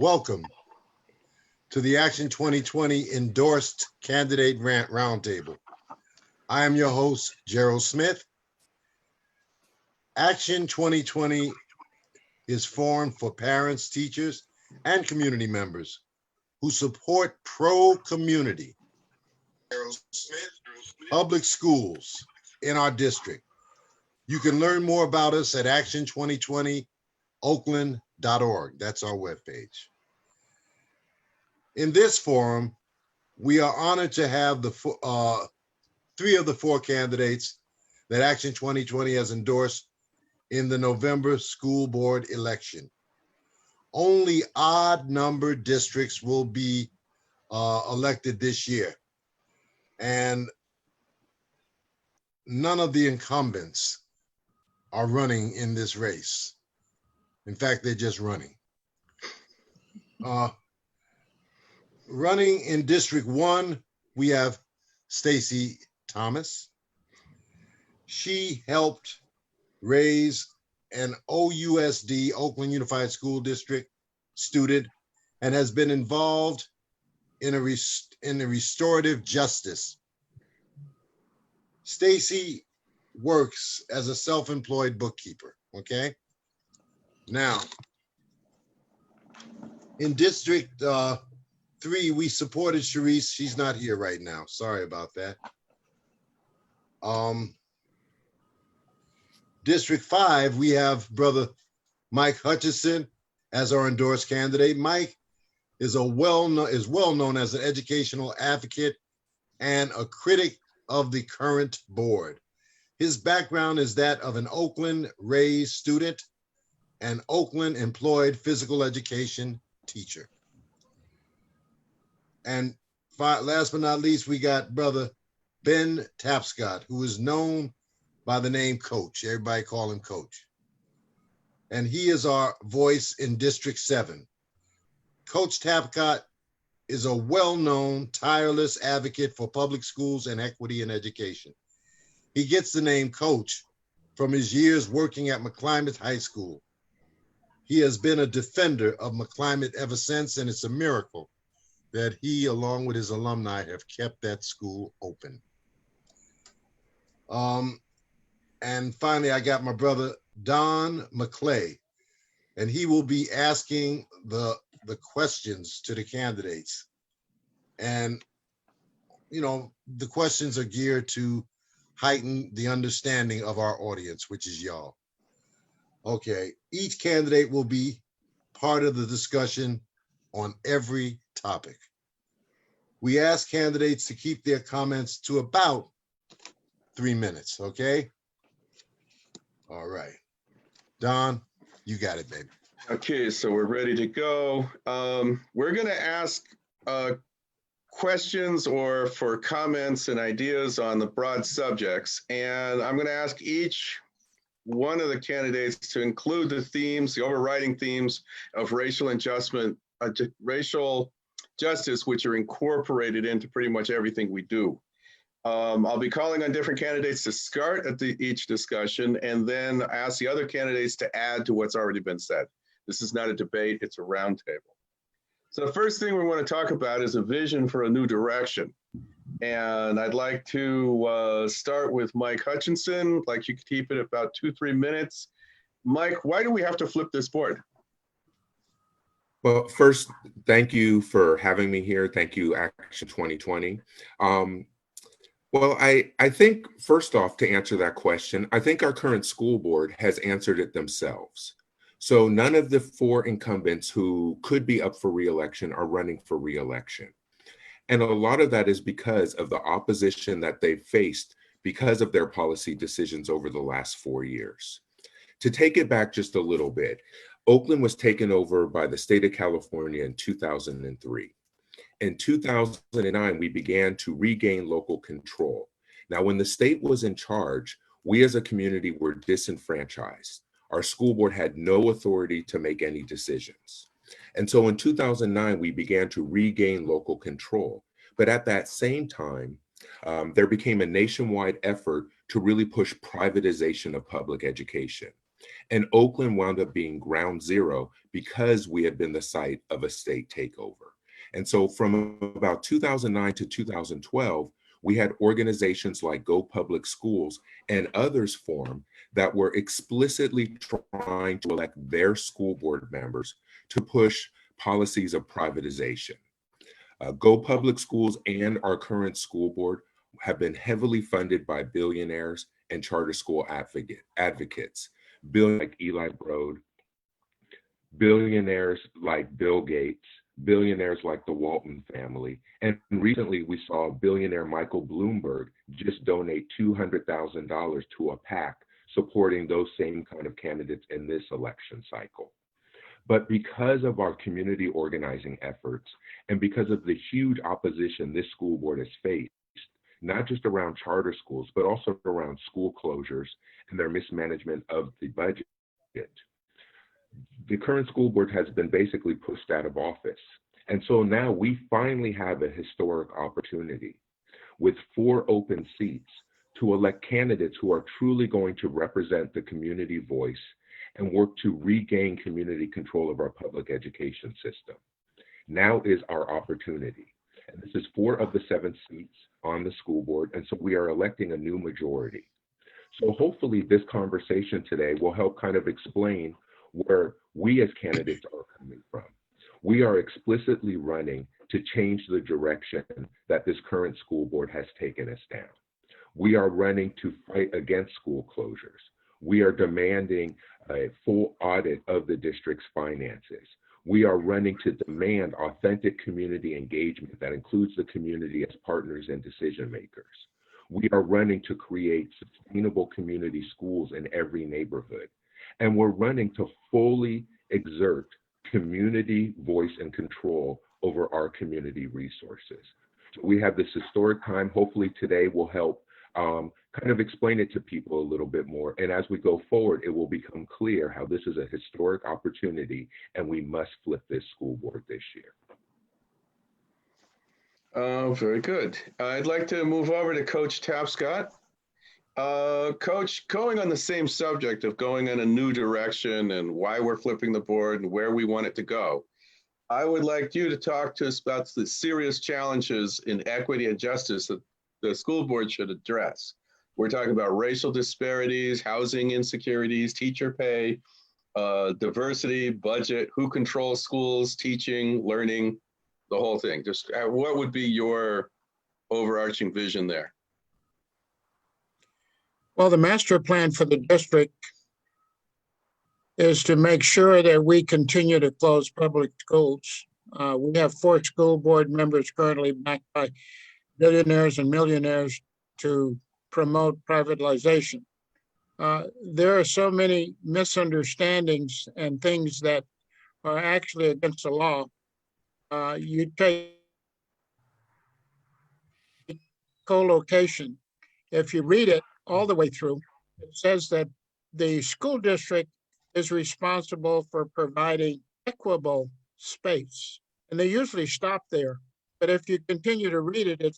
Welcome to the Action 2020 Endorsed Candidate Roundtable. I am your host, Gerald Smith. Action 2020 is formed for parents, teachers, and community members who support pro-community public schools in our district. You can learn more about us at action2020oakland.org. That's our webpage. In this forum, we are honored to have the three of the four candidates that Action 2020 has endorsed in the November school board election. Only odd number districts will be elected this year, and none of the incumbents are running in this race. In fact, they're just running. Running in District 1, we have Stacy Thomas. She helped raise an OUSD, Oakland Unified School District student, and has been involved in the restorative justice. Stacy works as a self-employed bookkeeper, okay? Now, in District 3, we supported Sharice. She's not here right now. Sorry about that. District 5, we have brother Mike Hutchinson as our endorsed candidate. Mike is well known as an educational advocate and a critic of the current board. His background is that of an Oakland-raised student and Oakland-employed physical education teacher. And last but not least, we got brother Ben Tapscott, who is known by the name Coach. Everybody call him Coach. And he is our voice in District 7. Coach Tapscott is a well-known, tireless advocate for public schools and equity in education. He gets the name Coach from his years working at McClymonds High School. He has been a defender of McClymonds ever since, and it's a miracle that he, along with his alumni, have kept that school open. And finally, I got my brother, Don McClay, and he will be asking the questions to the candidates. And, you know, the questions are geared to heighten the understanding of our audience, which is y'all. Okay, each candidate will be part of the discussion on every topic. We ask candidates to keep their comments to about 3 minutes, okay? All right. Don, you got it, baby. Okay, so we're ready to go. We're gonna ask questions or for comments and ideas on the broad subjects. And I'm gonna ask each one of the candidates to include the themes, the overriding themes of racial justice, which are incorporated into pretty much everything we do. I'll be calling on different candidates to start at each discussion and then ask the other candidates to add to what's already been said. This is not a debate, it's a roundtable. So the first thing we want to talk about is a vision for a new direction. And I'd like to start with Mike Hutchinson. I'd like you to keep it about 2-3 minutes. Mike, why do we have to flip this board? Well, first, thank you for having me here. Thank you, Action 2020. Well, I think, first off, to answer that question, I think our current school board has answered it themselves. So none of the four incumbents who could be up for re-election are running for re-election. And a lot of that is because of the opposition that they've faced because of their policy decisions over the last 4 years. To take it back just a little bit, Oakland was taken over by the state of California in 2003. In 2009, we began to regain local control. Now, when the state was in charge, we as a community were disenfranchised. Our school board had no authority to make any decisions. And so in 2009, we began to regain local control. But at that same time, there became a nationwide effort to really push privatization of public education. And Oakland wound up being ground zero because we had been the site of a state takeover. And so from about 2009 to 2012, we had organizations like Go Public Schools and others form that were explicitly trying to elect their school board members to push policies of privatization. Go Public Schools and our current school board have been heavily funded by billionaires and charter school advocates, billionaires like Eli Broad, billionaires like Bill Gates, billionaires like the Walton family. And recently we saw billionaire Michael Bloomberg just donate $200,000 to a PAC supporting those same kind of candidates in this election cycle. But because of our community organizing efforts and because of the huge opposition this school board has faced, not just around charter schools, but also around school closures and their mismanagement of the budget, the current school board has been basically pushed out of office. And so now we finally have a historic opportunity with 4 open seats to elect candidates who are truly going to represent the community voice and work to regain community control of our public education system. Now is our opportunity. And this is 4 of the 7 seats on the school board, and so we are electing a new majority. So hopefully this conversation today will help kind of explain where we as candidates are coming from. We are explicitly running to change the direction that this current school board has taken us down. We are running to fight against school closures. We are demanding a full audit of the district's finances. We are running to demand authentic community engagement that includes the community as partners and decision makers. We are running to create sustainable community schools in every neighborhood. And we're running to fully exert community voice and control over our community resources. So we have this historic time. Hopefully today will help kind of explain it to people a little bit more. And as we go forward, it will become clear how this is a historic opportunity and we must flip this school board this year. Very good. I'd like to move over to Coach Tapscott. Coach, going on the same subject of going in a new direction and why we're flipping the board and where we want it to go, I would like you to talk to us about the serious challenges in equity and justice that the school board should address. We're talking about racial disparities, housing insecurities, teacher pay, diversity, budget, who controls schools, teaching, learning, the whole thing. Just what would be your overarching vision there? Well, the master plan for the district is to make sure that we continue to close public schools. We have 4 school board members currently backed by billionaires and millionaires to promote privatization. There are so many misunderstandings and things that are actually against the law. You take co-location. If you read it all the way through, it says that the school district is responsible for providing equitable space. And they usually stop there. But if you continue to read it, it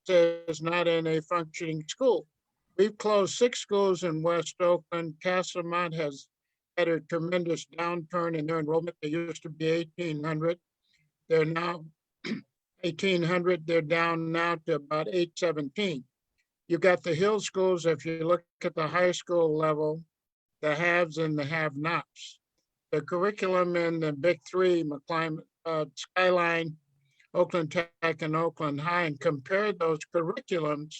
says not in a functioning school. We've closed 6 schools in West Oakland. Castlemont has had a tremendous downturn in their enrollment. They used to be 1,800. They're now 1,800. They're down now to about 817. You've got the Hill schools. If you look at the high school level, the haves and the have-nots. The curriculum in the big 3, Skyline, Oakland Tech, and Oakland High, and compare those curriculums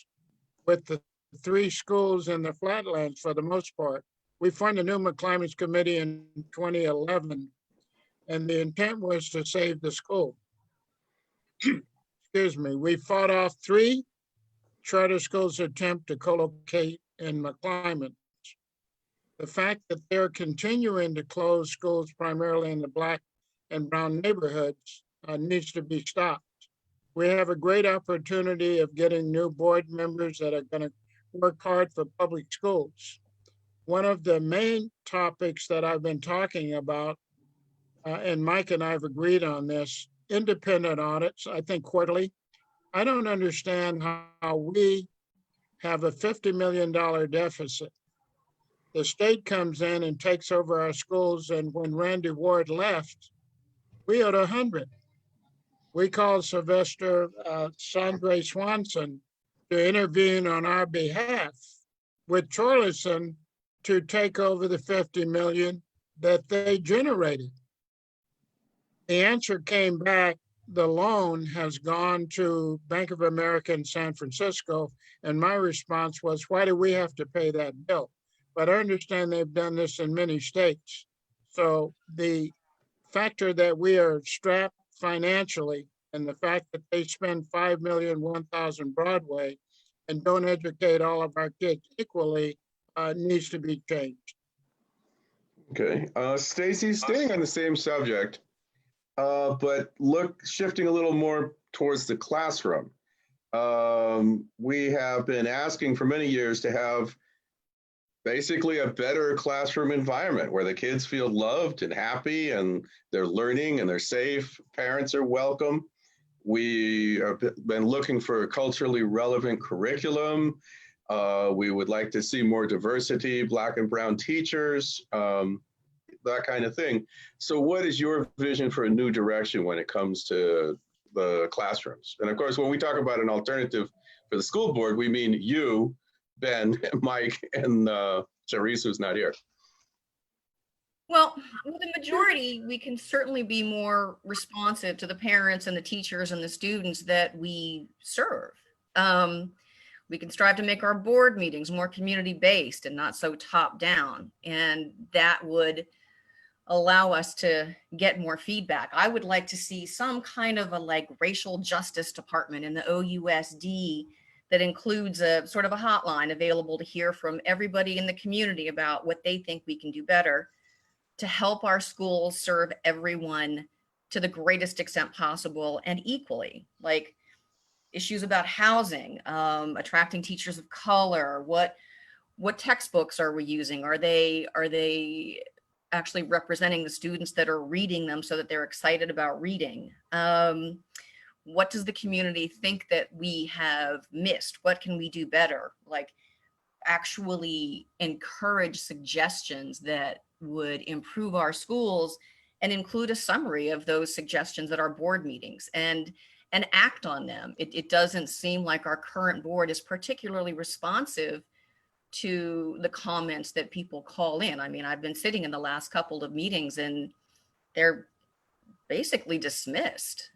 with the 3 schools in the Flatlands for the most part. We formed a new McClymonds committee in 2011, and the intent was to save the school. Excuse me. We fought off 3 charter schools' attempt to co-locate in McClymonds. The fact that they're continuing to close schools primarily in the Black and brown neighborhoods needs to be stopped. We have a great opportunity of getting new board members that are going to work hard for public schools. One of the main topics that I've been talking about, and Mike and I have agreed on this, independent audits, I think quarterly. I don't understand how we have a $50 million deficit. The state comes in and takes over our schools. And when Randy Ward left, we owed 100. We called Sylvester Sandre Swanson to intervene on our behalf with Torlison to take over the 50 million that they generated. The answer came back. The loan has gone to Bank of America in San Francisco. And my response was, why do we have to pay that bill? But I understand they've done this in many states. So the factor that we are strapped financially and the fact that they spend 5 million, 1,000 Broadway and don't educate all of our kids equally needs to be changed. Okay, Stacy, staying on the same subject, but shifting a little more towards the classroom. We have been asking for many years to have basically a better classroom environment where the kids feel loved and happy and they're learning and they're safe. Parents are welcome. We have been looking for a culturally relevant curriculum. We would like to see more diversity, Black and brown teachers, that kind of thing. So what is your vision for a new direction when it comes to the classrooms? And of course, when we talk about an alternative for the school board, we mean you, Ben, Mike, and Charisse, who's not here. Well, with the majority, we can certainly be more responsive to the parents and the teachers and the students that we serve. We can strive to make our board meetings more community-based and not so top-down, and that would allow us to get more feedback. I would like to see some kind of a racial justice department in the OUSD that includes a sort of a hotline available to hear from everybody in the community about what they think we can do better to help our schools serve everyone to the greatest extent possible and equally. Like issues about housing, attracting teachers of color, what textbooks are we using? Are they actually representing the students that are reading them so that they're excited about reading? What does the community think that we have missed? What can we do better? Like actually encourage suggestions that would improve our schools and include a summary of those suggestions at our board meetings and act on them. It doesn't seem like our current board is particularly responsive to the comments that people call in. I mean, I've been sitting in the last couple of meetings and they're basically dismissed.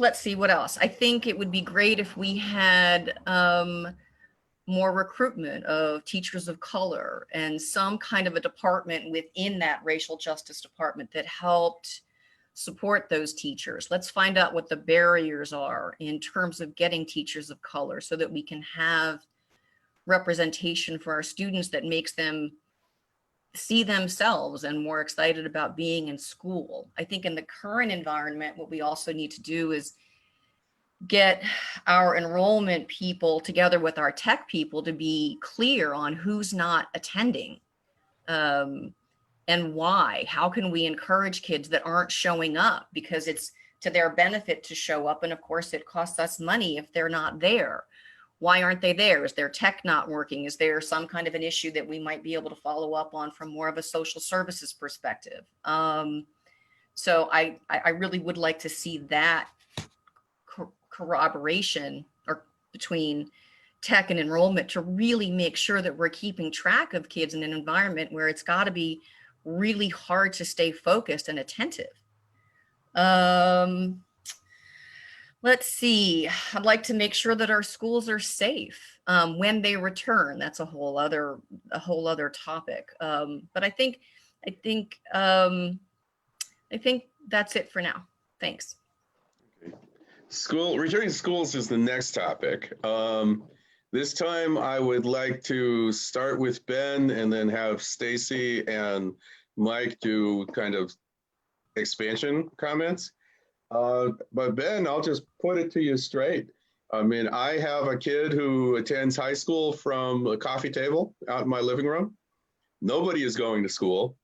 Let's see what else. I think it would be great if we had more recruitment of teachers of color and some kind of a department within that racial justice department that helped support those teachers. Let's find out what the barriers are in terms of getting teachers of color so that we can have representation for our students that makes them see themselves and more excited about being in school. I think in the current environment, what we also need to do is get our enrollment people together with our tech people to be clear on who's not attending and why. How can we encourage kids that aren't showing up because it's to their benefit to show up? And of course, it costs us money if they're not there. Why aren't they there? Is their tech not working? Is there some kind of an issue that we might be able to follow up on from more of a social services perspective? So I really would like to see that corroboration or between tech and enrollment to really make sure that we're keeping track of kids in an environment where it's got to be really hard to stay focused and attentive. Let's see. I'd like to make sure that our schools are safe when they return. That's a whole other topic. But I think that's it for now. Thanks. Returning to schools is the next topic. This time I would like to start with Ben and then have Stacy and Mike do kind of expansion comments. But Ben, I'll just put it to you straight. I mean, I have a kid who attends high school from a coffee table out in my living room. Nobody is going to school.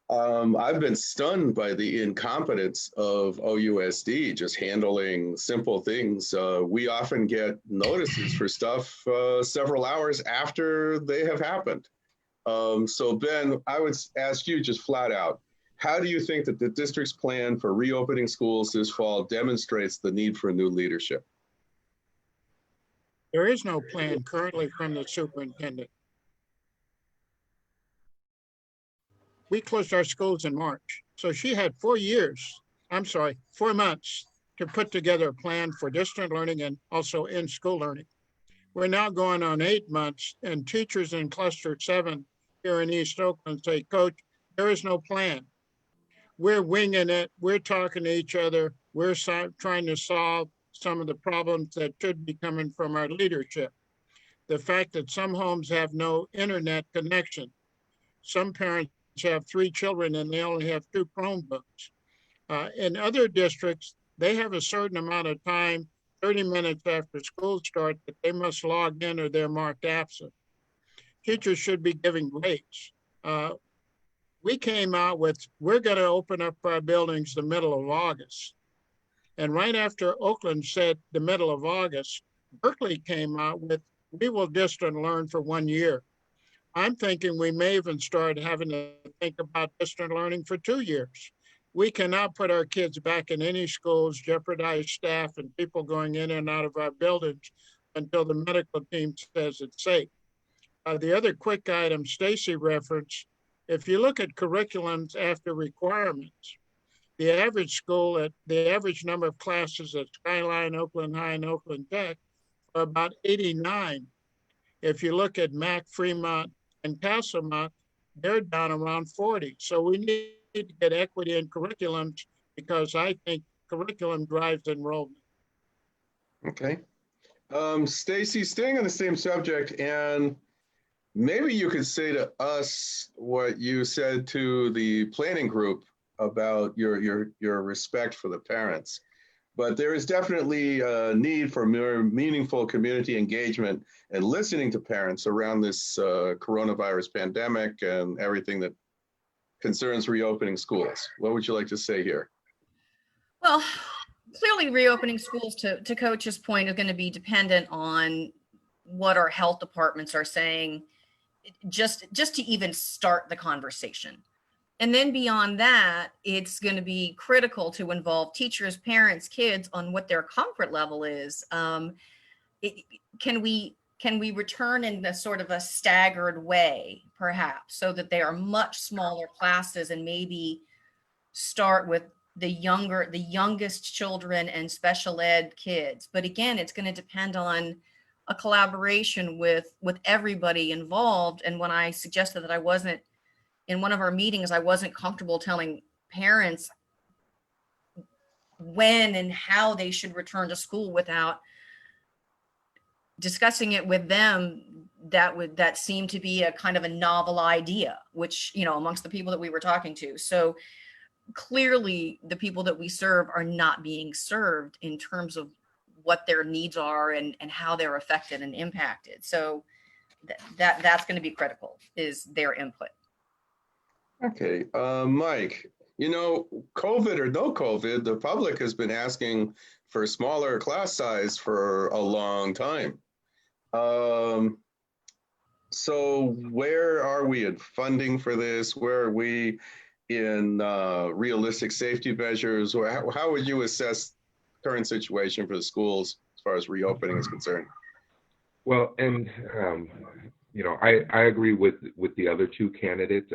I've been stunned by the incompetence of OUSD just handling simple things. We often get notices for stuff several hours after they have happened. So Ben, I would ask you just flat out, how do you think that the district's plan for reopening schools this fall demonstrates the need for new leadership? There is no plan currently from the superintendent. We closed our schools in March. So she had 4 months to put together a plan for distant learning and also in-school learning. We're now going on 8 months, and teachers in cluster 7 here in East Oakland say, Coach, there is no plan. We're winging it. We're talking to each other. We're trying to solve some of the problems that should be coming from our leadership. The fact that some homes have no internet connection. Some parents have 3 children and they only have 2 Chromebooks. In other districts, they have a certain amount of time, 30 minutes after school starts, that they must log in or they're marked absent. Teachers should be giving grades. We came out with, we're going to open up our buildings the middle of August. And right after Oakland said the middle of August, Berkeley came out with, we will distant learn for 1 year. I'm thinking we may even start having to think about distant learning for 2 years. We cannot put our kids back in any schools, jeopardize staff and people going in and out of our buildings until the medical team says it's safe. The other quick item Stacy referenced, if you look at curriculums after requirements, the average number of classes at Skyline, Oakland High, and Oakland Tech are about 89. If you look at Mac, Fremont, and Castlemont, they're down around 40. So we need to get equity in curriculums because I think curriculum drives enrollment. Okay. Stacy, staying on the same subject, and maybe you could say to us what you said to the planning group about your respect for the parents. But there is definitely a need for more meaningful community engagement and listening to parents around this coronavirus pandemic and everything that concerns reopening schools. What would you like to say here? Well, clearly reopening schools, to Coach's point, is going to be dependent on what our health departments are saying, just to even start the conversation. And then beyond that, it's going to be critical to involve teachers, parents, kids on what their comfort level is. Can we return in a sort of a staggered way, perhaps, so that they are much smaller classes and maybe start with the youngest children and special ed kids. But again, it's going to depend on a collaboration with everybody involved. And when I suggested that I wasn't, in one of our meetings, I wasn't comfortable telling parents when and how they should return to school without discussing it with them, that seemed to be a kind of a novel idea, which, amongst the people that we were talking to. So clearly the people that we serve are not being served in terms of what their needs are and how they're affected and impacted. So that's going to be critical, is their input. Okay, Mike, COVID or no COVID, the public has been asking for smaller class size for a long time. So where are we in funding for this? Where are we in realistic safety measures? Or how would you assess current situation for the schools as far as reopening is concerned? Well, and I agree with the other two candidates,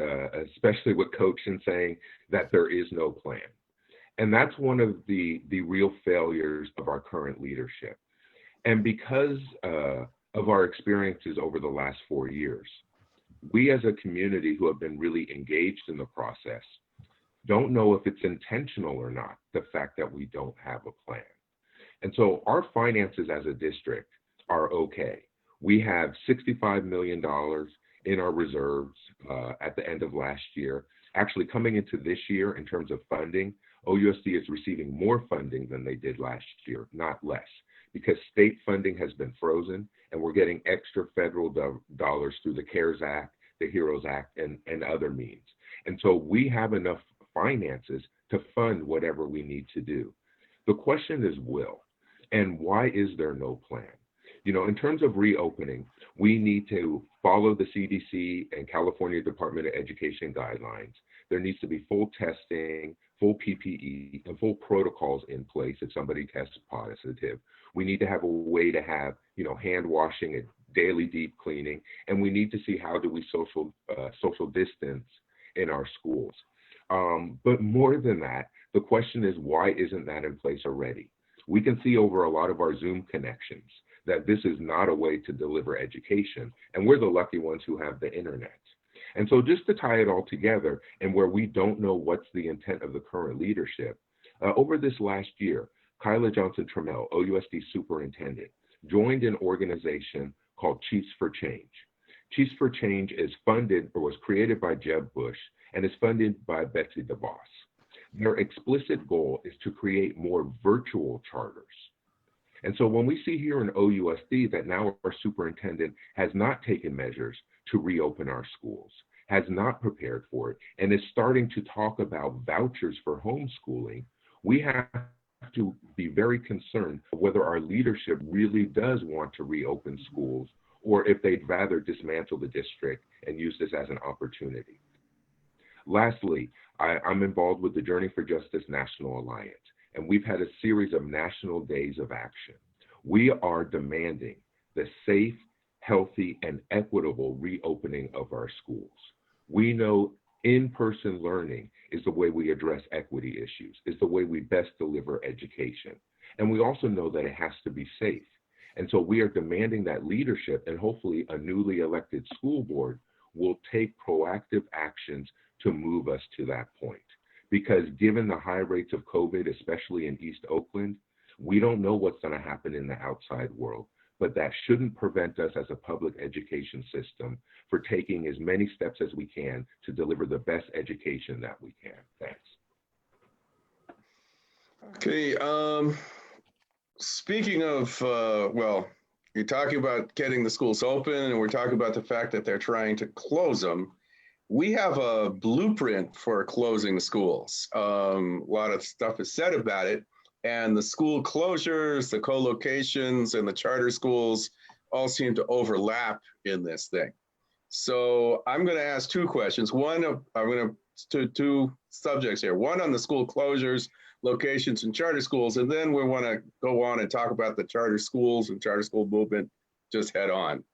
especially with Coach in saying that there is no plan. And that's one of the real failures of our current leadership. And because of our experiences over the last 4 years, we as a community who have been really engaged in the process don't know if it's intentional or not, the fact that we don't have a plan. And so our finances as a district are okay. We have $65 million in our reserves at the end of last year. Actually, coming into this year in terms of funding, OUSD is receiving more funding than they did last year, not less, because state funding has been frozen and we're getting extra federal dollars through the CARES Act, the HEROES Act, and other means. And so we have enough finances to fund whatever we need to do. The question is will, and why is there no plan? You know, in terms of reopening, we need to follow the CDC and California Department of Education guidelines. There needs to be full testing, full PPE, and full protocols in place if somebody tests positive. We need to have a way to have, you know, hand washing and daily deep cleaning, and we need to see how do we social distance in our schools. But more than that, the question is, why isn't that in place already? We can see over a lot of our Zoom connections that this is not a way to deliver education, and we're the lucky ones who have the internet. And so just to tie it all together, and where we don't know what's the intent of the current leadership, over this last year, Kyla Johnson-Trammell, OUSD superintendent, joined an organization called Chiefs for Change. Chiefs for Change is funded, or was created by Jeb Bush, and is funded by Betsy DeVos. Their explicit goal is to create more virtual charters. And so when we see here in OUSD that now our superintendent has not taken measures to reopen our schools, has not prepared for it, and is starting to talk about vouchers for homeschooling, we have to be very concerned whether our leadership really does want to reopen schools, or if they'd rather dismantle the district and use this as an opportunity. Lastly, I'm involved with the Journey for Justice National Alliance, and we've had a series of national days of action. We are demanding the safe, healthy, and equitable reopening of our schools. We know in-person learning is the way we address equity issues, is the way we best deliver education. And we also know that it has to be safe. And so we are demanding that leadership, and hopefully a newly elected school board, will take proactive actions to move us to that point. Because given the high rates of COVID, especially in East Oakland, we don't know what's going to happen in the outside world, but that shouldn't prevent us as a public education system for taking as many steps as we can to deliver the best education that we can. Thanks. Okay, speaking of, well, you're talking about getting the schools open, and we're talking about the fact that they're trying to close them. We have a blueprint for closing the schools. A lot of stuff is said about it, and the school closures, the co-locations, and the charter schools all seem to overlap in this thing. So I'm going to ask two questions. One, I'm going to two subjects here. One on the school closures, locations, and charter schools, and then we want to go on and talk about the charter schools and charter school movement just head on.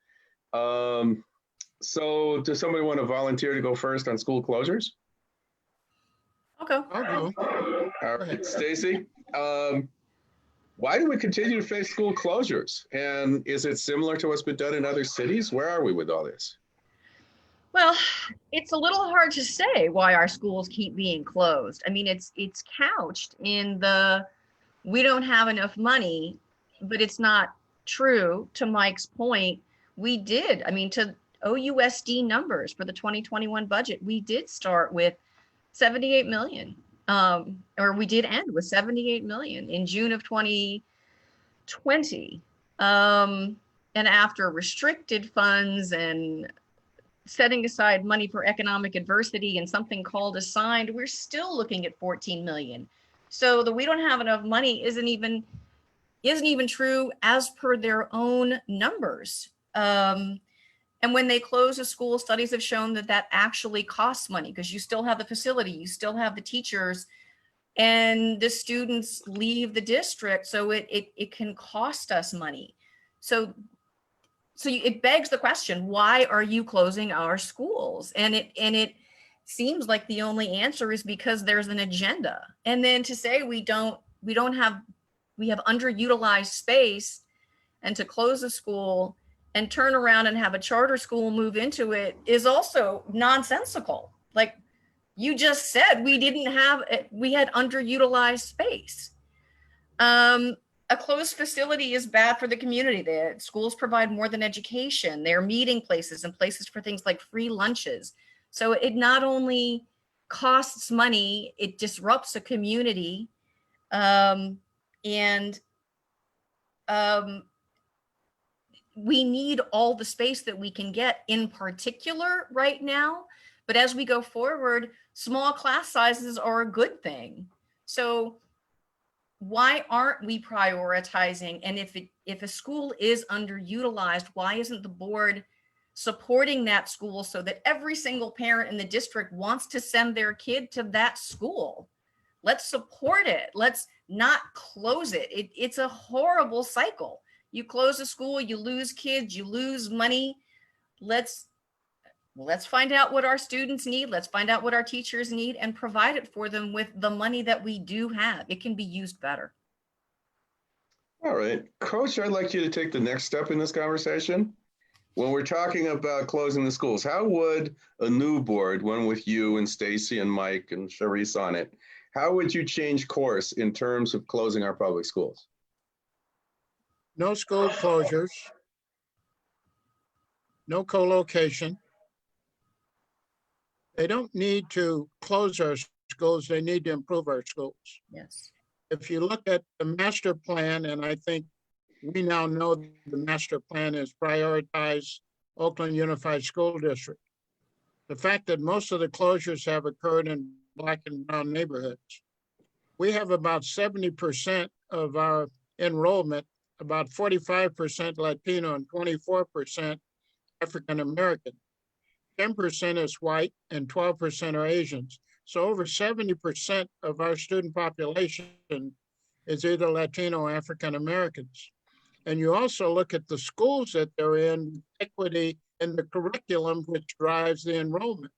So does somebody want to volunteer to go first on school closures? Okay. I'll go. All right, Stacy, why do we continue to face school closures? And is it similar to what's been done in other cities? Where are we with all this? Well, it's a little hard to say why our schools keep being closed. I mean, it's couched in the we don't have enough money, but it's not true. To Mike's point, we did. I mean, to OUSD numbers for the 2021 budget, we did start with 78 million, or we did end with 78 million in June of 2020. And after restricted funds and setting aside money for economic adversity and something called assigned, we're still looking at 14 million. So the we don't have enough money isn't even true as per their own numbers. And when they close a school, studies have shown that that actually costs money because you still have the facility, you still have the teachers, and the students leave the district. So it can cost us money. So it begs the question, why are you closing our schools? And it seems like the only answer is because there's an agenda. And then to say we have underutilized space, and to close a school and turn around and have a charter school move into it is also nonsensical. Like you just said, we had underutilized space. A closed facility is bad for the community. The schools provide more than education. They're meeting places and places for things like free lunches. So it not only costs money, it disrupts a community. we need all the space that we can get in particular right now. But as we go forward, small class sizes are a good thing. So why aren't we prioritizing? And if a school is underutilized, why isn't the board supporting that school so that every single parent in the district wants to send their kid to that school? Let's support it. Let's not close it. It's a horrible cycle. You close a school, you lose kids, you lose money. Let's find out what our students need. Let's find out what our teachers need and provide it for them with the money that we do have. It can be used better. All right, Coach, I'd like you to take the next step in this conversation. When we're talking about closing the schools, how would a new board, one with you and Stacy and Mike and Sharice on it, how would you change course in terms of closing our public schools? No school closures, no co-location. They don't need to close our schools, they need to improve our schools. Yes. If you look at the master plan, and I think we now know the master plan is prioritize Oakland Unified School District. The fact that most of the closures have occurred in Black and brown neighborhoods. We have about 70% of our enrollment, about 45% Latino and 24% African American. 10% is white and 12% are Asians. So over 70% of our student population is either Latino or African Americans. And you also look at the schools that they're in, equity in the curriculum, which drives the enrollment.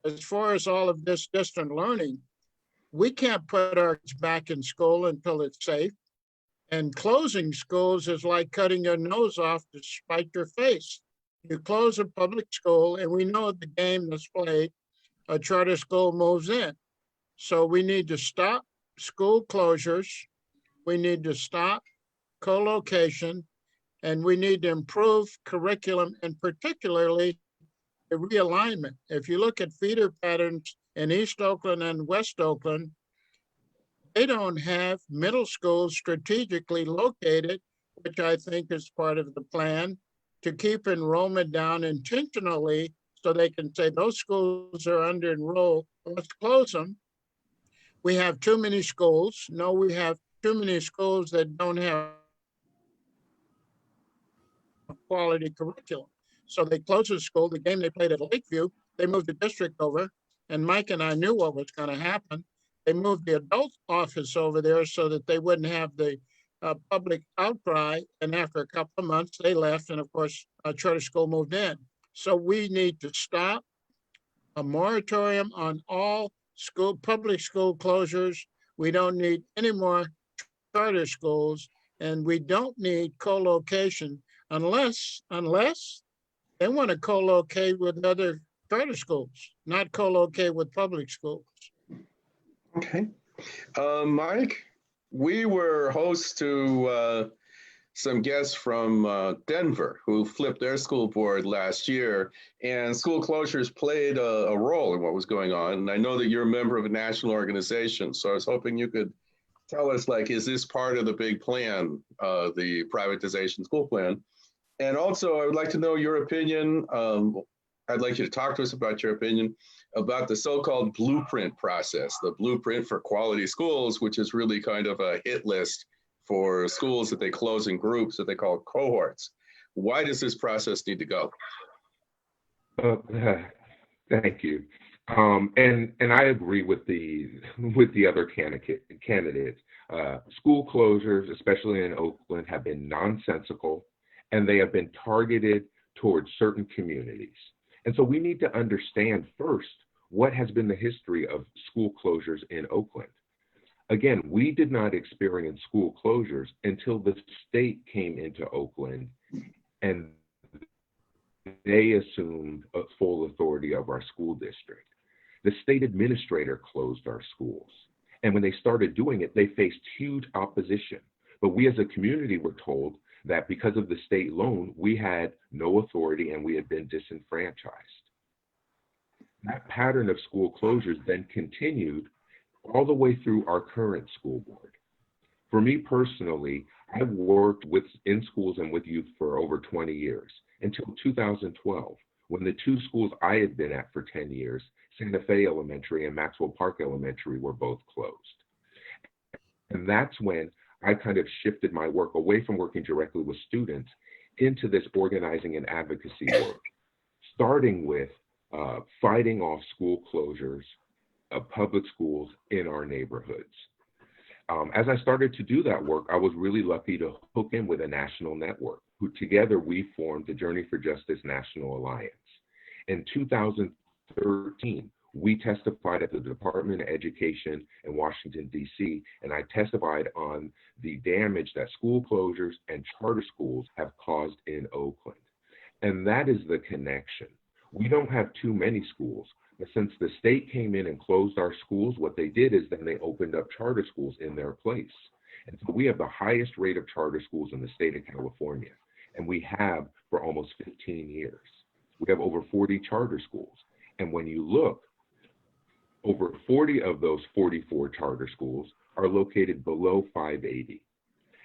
As far as all of this distant learning, we can't put our kids back in school until it's safe. And closing schools is like cutting your nose off to spite your face. You close a public school, and we know the game that's played, a charter school moves in. So we need to stop school closures. We need to stop co-location, and we need to improve curriculum, and particularly the realignment. If you look at feeder patterns in East Oakland and West Oakland, they don't have middle schools strategically located, which I think is part of the plan, to keep enrollment down intentionally so they can say those schools are under enrolled, let's close them. We have too many schools. No, we have too many schools that don't have quality curriculum. So they closed the school. The game they played at Lakeview, they moved the district over, and Mike and I knew what was going to happen. They moved the adult office over there so that they wouldn't have the public outcry. And after a couple of months, they left, and of course, a charter school moved in. So we need to stop a moratorium on all public school closures. We don't need any more charter schools, and we don't need co-location unless they want to co-locate with other charter schools, not co-locate with public schools. Okay. Mike, we were hosts to some guests from Denver who flipped their school board last year, and school closures played a role in what was going on. And I know that you're a member of a national organization, so I was hoping you could tell us, like, is this part of the big plan, the privatization school plan? And also, I would like to know your opinion. I'd like you to talk to us about your opinion about the so-called blueprint process, the blueprint for quality schools, which is really kind of a hit list for schools that they close in groups that they call cohorts. Why does this process need to go? Thank you. And I agree with the other candidates. School closures, especially in Oakland, have been nonsensical, and they have been targeted towards certain communities. And so we need to understand first what has been the history of school closures in Oakland. Again, we did not experience school closures until the state came into Oakland and they assumed a full authority of our school district. The state administrator closed our schools. And when they started doing it, they faced huge opposition. But we as a community were told that because of the state loan, we had no authority and we had been disenfranchised. That pattern of school closures then continued all the way through our current school board. For me personally, I worked in schools and with youth for over 20 years until 2012, when the two schools I had been at for 10 years, Santa Fe Elementary and Maxwell Park Elementary, were both closed. And that's when I kind of shifted my work away from working directly with students into this organizing and advocacy work, starting with fighting off school closures of public schools in our neighborhoods. As I started to do that work, I was really lucky to hook in with a national network, who together we formed the Journey for Justice National Alliance. In 2013, we testified at the Department of Education in Washington, D.C., and I testified on the damage that school closures and charter schools have caused in Oakland. And that is the connection. We don't have too many schools, but since the state came in and closed our schools, what they did is then they opened up charter schools in their place. And so we have the highest rate of charter schools in the state of California, and we have for almost 15 years. We have over 40 charter schools. And when you look, over 40 of those 44 charter schools are located below 580.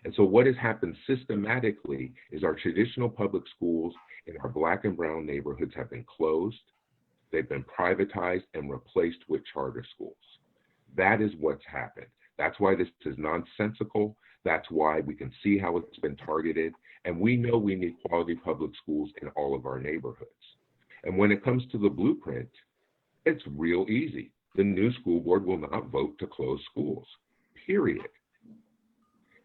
And so what has happened systematically is our traditional public schools in our Black and brown neighborhoods have been closed. They've been privatized and replaced with charter schools. That is what's happened. That's why this is nonsensical. That's why we can see how it's been targeted. And we know we need quality public schools in all of our neighborhoods. And when it comes to the blueprint, it's real easy. The new school board will not vote to close schools, period.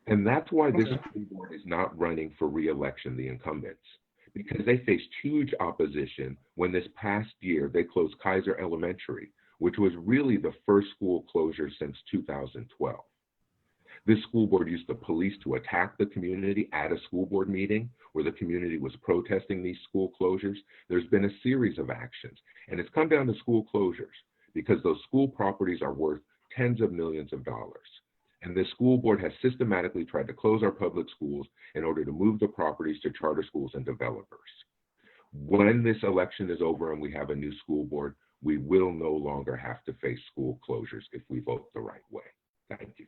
And that's why this school board is not running for re-election, the incumbents, because they faced huge opposition when this past year they closed Kaiser Elementary, which was really the first school closure since 2012. This school board used the police to attack the community at a school board meeting where the community was protesting these school closures. There's been a series of actions, and it's come down to school closures because those school properties are worth tens of millions of dollars. And the school board has systematically tried to close our public schools in order to move the properties to charter schools and developers. When this election is over and we have a new school board, we will no longer have to face school closures if we vote the right way. Thank you.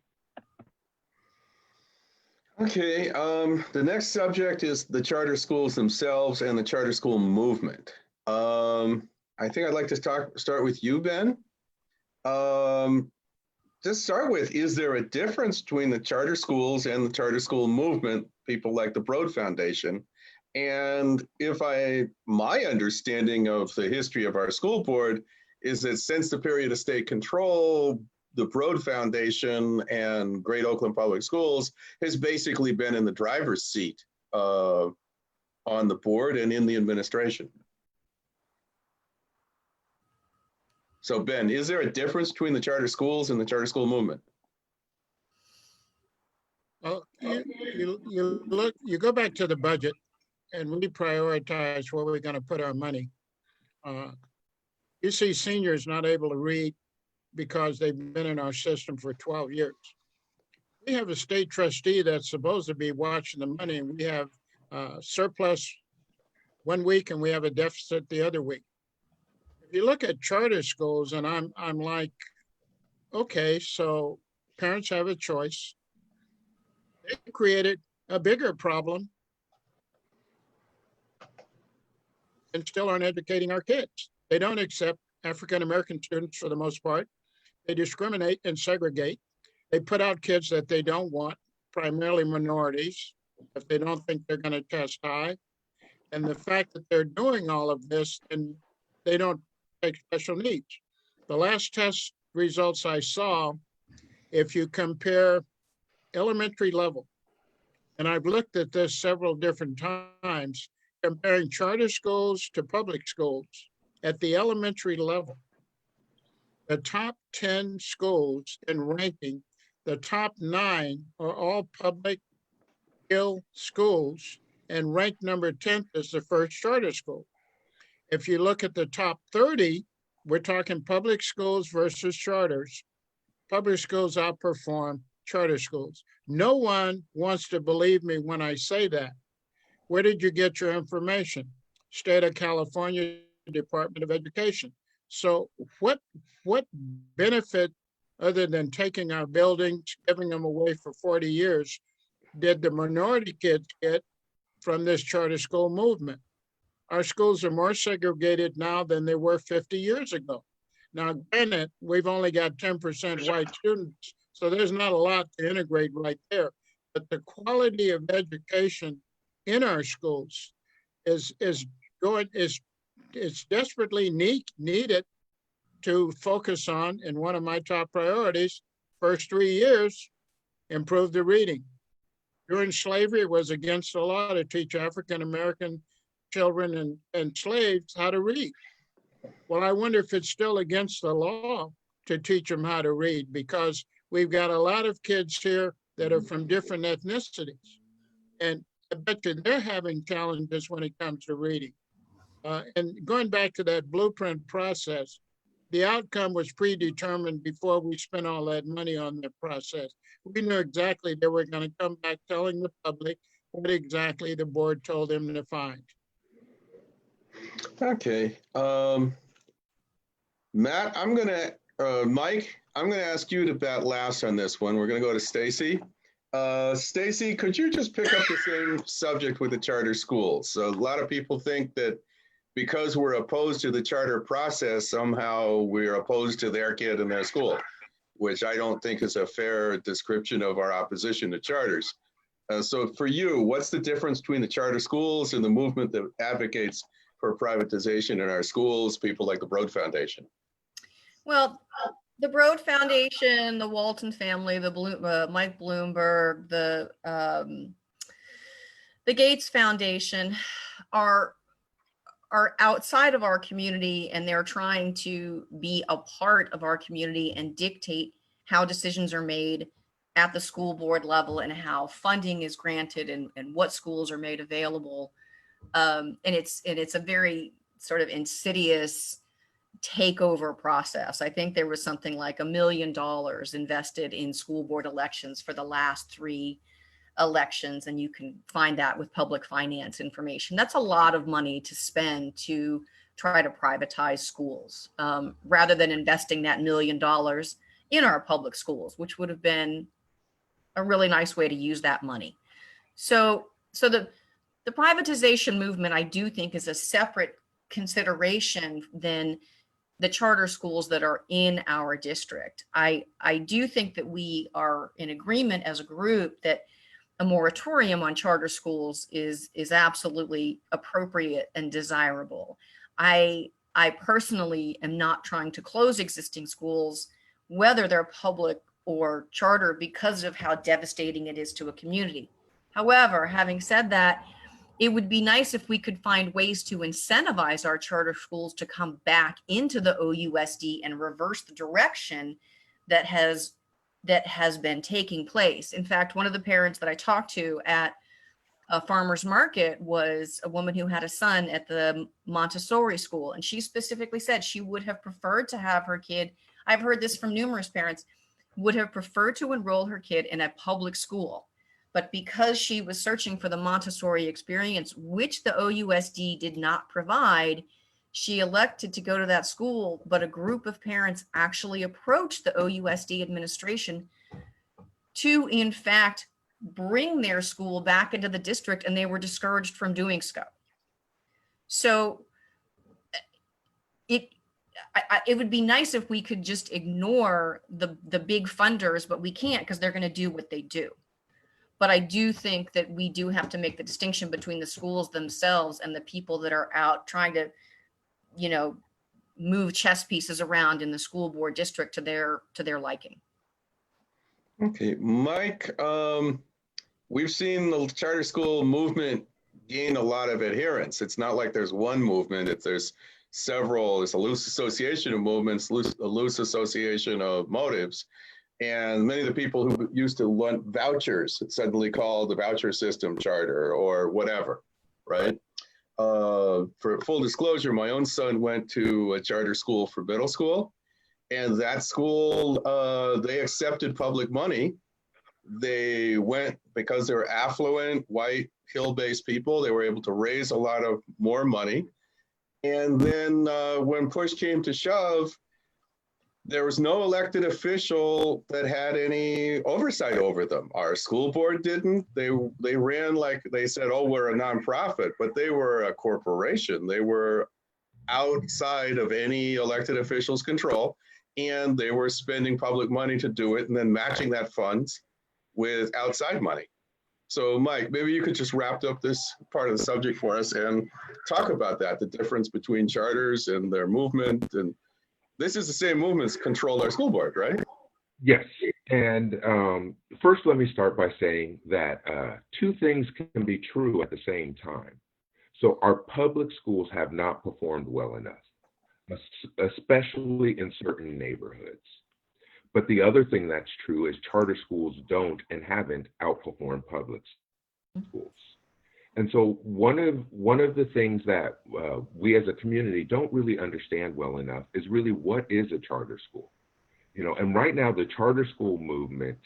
Okay, the next subject is the charter schools themselves and the charter school movement. I think I'd like to start with you, Ben. To start with, is there a difference between the charter schools and the charter school movement, people like the Broad Foundation? And my understanding of the history of our school board is that since the period of state control, the Broad Foundation and Great Oakland Public Schools has basically been in the driver's seat on the board and in the administration. So Ben, is there a difference between the charter schools and the charter school movement? Well, you go back to the budget and we prioritize where we're going to put our money. You see seniors not able to read because they've been in our system for 12 years. We have a state trustee that's supposed to be watching the money, and we have surplus one week and we have a deficit the other week. If you look at charter schools, and I'm like, okay, so parents have a choice. They created a bigger problem and still aren't educating our kids. They don't accept African-American students for the most part. They discriminate and segregate. They put out kids that they don't want, primarily minorities, if they don't think they're going to test high. And the fact that they're doing all of this and they don't take special needs. The last test results I saw, if you compare elementary level, and I've looked at this several different times, comparing charter schools to public schools at the elementary level, the top 10 schools in ranking, the top 9 are all public schools, and ranked number 10th is the first charter school. If you look at the top 30, we're talking public schools versus charters. Public schools outperform charter schools. No one wants to believe me when I say that. Where did you get your information? State of California Department of Education. So what benefit, other than taking our buildings, giving them away for 40 years, did the minority kids get from this charter school movement? Our schools are more segregated now than they were 50 years ago. Now, granted, we've only got 10% white students, so there's not a lot to integrate right there. But the quality of education in our schools is desperately needed to focus on. And one of my top priorities, first 3 years, improve the reading. During slavery, it was against the law to teach African-American children and slaves how to read. Well, I wonder if it's still against the law to teach them how to read, because we've got a lot of kids here that are from different ethnicities. And I bet you they're having challenges when it comes to reading. And going back to that blueprint process, the outcome was predetermined before we spent all that money on the process. We knew exactly they were going to come back telling the public what exactly the board told them to find. Okay. Matt, Mike, I'm gonna ask you to bat last on this one. We're gonna go to Stacy. Stacy, could you just pick up the same subject with the charter schools? So a lot of people think that because we're opposed to the charter process, somehow we're opposed to their kid and their school, which I don't think is a fair description of our opposition to charters. So for you, what's the difference between the charter schools and the movement that advocates for privatization in our schools, people like the Broad Foundation? Well, the Broad Foundation, the Walton family, the Mike Bloomberg, the Gates Foundation are outside of our community, and they're trying to be a part of our community and dictate how decisions are made at the school board level and how funding is granted and what schools are made available. And it's a very sort of insidious takeover process. I think there was something like $1 million invested in school board elections for the last 3 elections, and you can find that with public finance information. That's a lot of money to spend to try to privatize schools, rather than investing that $1 million in our public schools, which would have been a really nice way to use that money. So the privatization movement, I do think, is a separate consideration than the charter schools that are in our district. I do think that we are in agreement as a group that a moratorium on charter schools is absolutely appropriate and desirable. I personally am not trying to close existing schools, whether they're public or charter, because of how devastating it is to a community. However, having said that, it would be nice if we could find ways to incentivize our charter schools to come back into the OUSD and reverse the direction that has been taking place. In fact, one of the parents that I talked to at a farmer's market was a woman who had a son at the Montessori school. And she specifically said she would have preferred to have her kid, I've heard this from numerous parents, would have preferred to enroll her kid in a public school. But because she was searching for the Montessori experience, which the OUSD did not provide, she elected to go to that school. But a group of parents actually approached the OUSD administration to, in fact, bring their school back into the district, and they were discouraged from doing so. So it would be nice if we could just ignore the big funders, but we can't, because they're going to do what they do. But I do think that we do have to make the distinction between the schools themselves and the people that are out trying to, move chess pieces around in the school board district to their liking. Okay, Mike, we've seen the charter school movement gain a lot of adherents. It's not like there's one movement, there's several. It's a loose association of movements, a loose association of motives. And many of the people who used to want vouchers suddenly called the voucher system charter or whatever, right? For full disclosure, my own son went to a charter school for middle school, and that school, they accepted public money. They went, because they were affluent, white, hill-based people, they were able to raise a lot of more money. And then when push came to shove, there was no elected official that had any oversight over them. Our school board didn't. They ran like they said, oh, we're a nonprofit, but they were a corporation. They were outside of any elected official's control, and they were spending public money to do it and then matching that funds with outside money. So Mike, maybe you could just wrap up this part of the subject for us and talk about that, the difference between charters and their movement. And this is the same movements control our school board, right? Yes. And first, let me start by saying that two things can be true at the same time. So our public schools have not performed well enough, especially in certain neighborhoods. But the other thing that's true is charter schools don't and haven't outperformed public schools. And so one of the things that we as a community don't really understand well enough is really what is a charter school? You know, and right now the charter school movement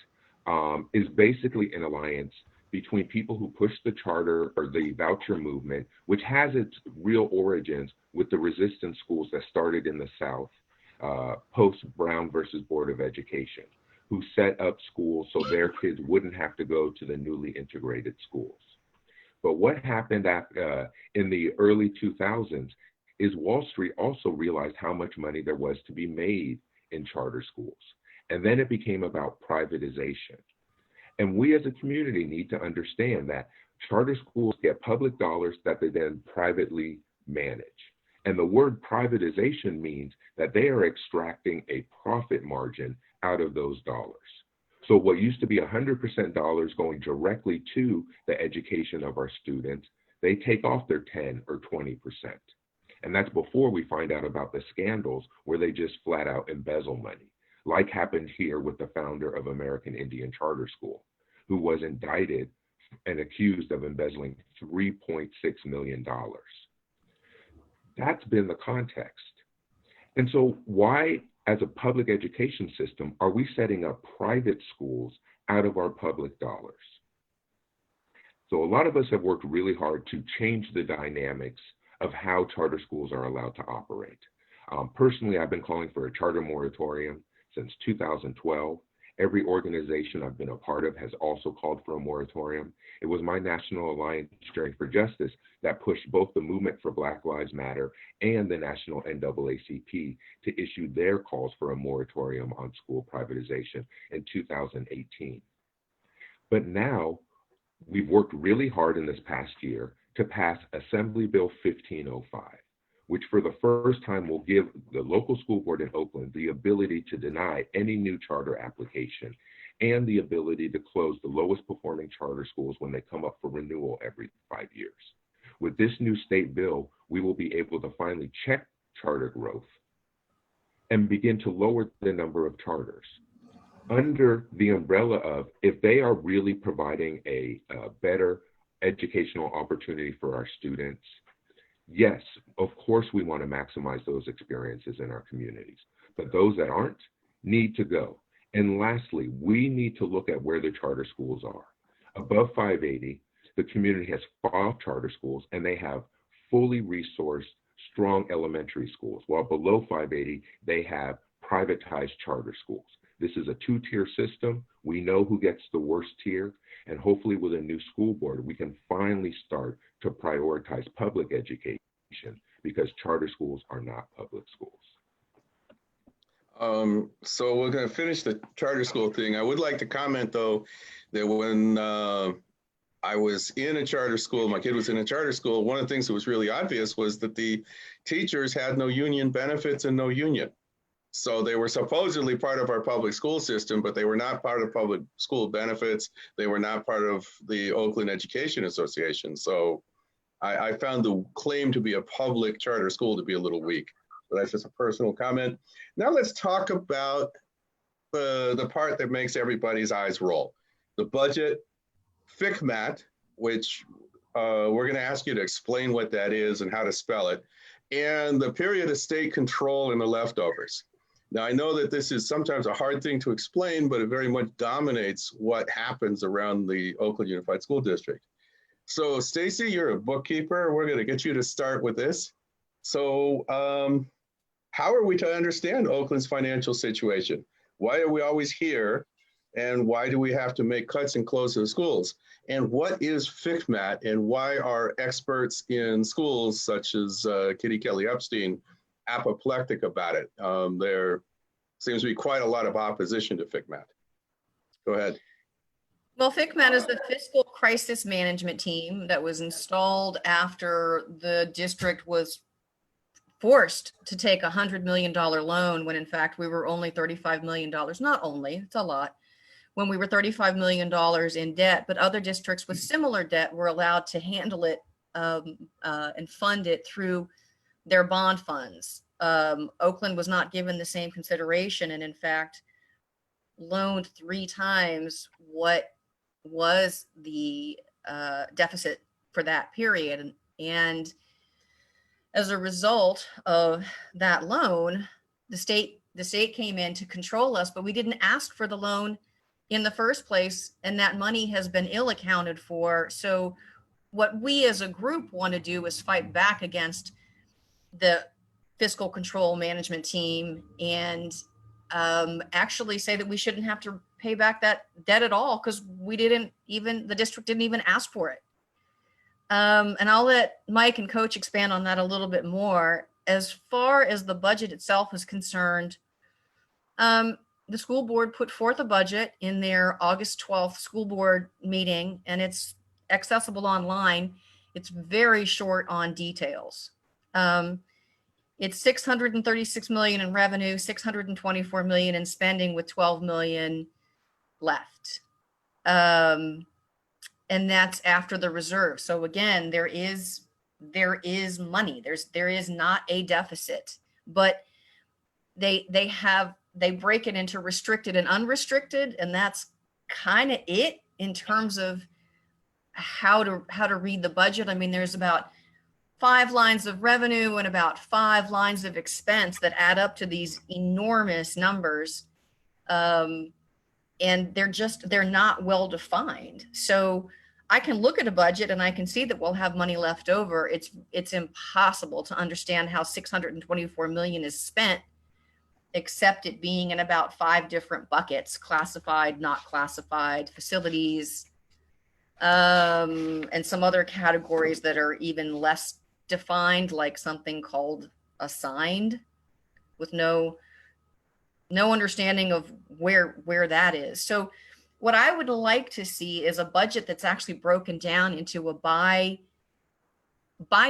is basically an alliance between people who push the charter or the voucher movement, which has its real origins with the resistance schools that started in the South post Brown versus Board of Education, who set up schools so their kids wouldn't have to go to the newly integrated schools. But what happened in the early 2000s is Wall Street also realized how much money there was to be made in charter schools. And then it became about privatization. And we as a community need to understand that charter schools get public dollars that they then privately manage. And the word privatization means that they are extracting a profit margin out of those dollars. So what used to be 100% dollars going directly to the education of our students, they take off their 10 or 20%. And that's before we find out about the scandals where they just flat out embezzle money, like happened here with the founder of American Indian Charter School, who was indicted and accused of embezzling $3.6 million. That's been the context. And so why, as a public education system, are we setting up private schools out of our public dollars? So a lot of us have worked really hard to change the dynamics of how charter schools are allowed to operate. Personally, I've been calling for a charter moratorium since 2012. Every organization I've been a part of has also called for a moratorium. It was my National Alliance Journey for Justice that pushed both the Movement for Black Lives Matter and the National NAACP to issue their calls for a moratorium on school privatization in 2018. But now we've worked really hard in this past year to pass Assembly Bill 1505, which for the first time will give the local school board in Oakland the ability to deny any new charter application and the ability to close the lowest performing charter schools when they come up for renewal every 5 years. With this new state bill, we will be able to finally check charter growth and begin to lower the number of charters under the umbrella of, if they are really providing a better educational opportunity for our students, yes, of course we want to maximize those experiences in our communities, but those that aren't need to go. And lastly, we need to look at where the charter schools are. Above 580, the community has 5 charter schools and they have fully resourced, strong elementary schools, while below 580, they have privatized charter schools. This is a 2-tier system. We know who gets the worst tier, and hopefully with a new school board, we can finally start to prioritize public education because charter schools are not public schools. So we're going to finish the charter school thing. I would like to comment, though, that when I was in a charter school, my kid was in a charter school, one of the things that was really obvious was that the teachers had no union benefits and no union. So they were supposedly part of our public school system, but they were not part of public school benefits. They were not part of the Oakland Education Association. So I found the claim to be a public charter school to be a little weak. But that's just a personal comment. Now let's talk about the part that makes everybody's eyes roll. The budget, FCMAT, which we're going to ask you to explain what that is and how to spell it, and the period of state control and the leftovers. Now, I know that this is sometimes a hard thing to explain, but it very much dominates what happens around the Oakland Unified School District. So, Stacy, you're a bookkeeper. We're going to get you to start with this. So, how are we to understand Oakland's financial situation? Why are we always here? And why do we have to make cuts and close the schools? And what is FCMAT, and why are experts in schools such as Kitty Kelly Epstein apoplectic about it? There seems to be quite a lot of opposition to FCMAT. Go ahead. Well, FCMAT is the fiscal crisis management team that was installed after the district was forced to take $100 million loan when in fact we were only $35 million. Not only, it's a lot. When we were $35 million in debt, but other districts with similar debt were allowed to handle it and fund it through their bond funds. Oakland was not given the same consideration, and in fact loaned 3 times what was the deficit for that period. And as a result of that loan, the state came in to control us, but we didn't ask for the loan in the first place, and that money has been ill accounted for. So what we as a group want to do is fight back against the fiscal control management team and actually say that we shouldn't have to pay back that debt at all, because the district didn't even ask for it. And I'll let Mike and Coach expand on that a little bit more. As far as the budget itself is concerned, the school board put forth a budget in their August 12th school board meeting, and it's accessible online. It's very short on details. It's 636 million in revenue, 624 million in spending, with 12 million left. And that's after the reserve. So again, there is money. There is not a deficit, but they break it into restricted and unrestricted, and that's kind of it in terms of how to read the budget. I mean, there's about 5 lines of revenue and about 5 lines of expense that add up to these enormous numbers. And they're not well defined. So I can look at a budget and I can see that we'll have money left over. It's impossible to understand how 624 million is spent, except it being in about 5 different buckets: classified, not classified, facilities, and some other categories that are even less defined, like something called assigned, with no understanding of where that is. So what I would like to see is a budget that's actually broken down into a by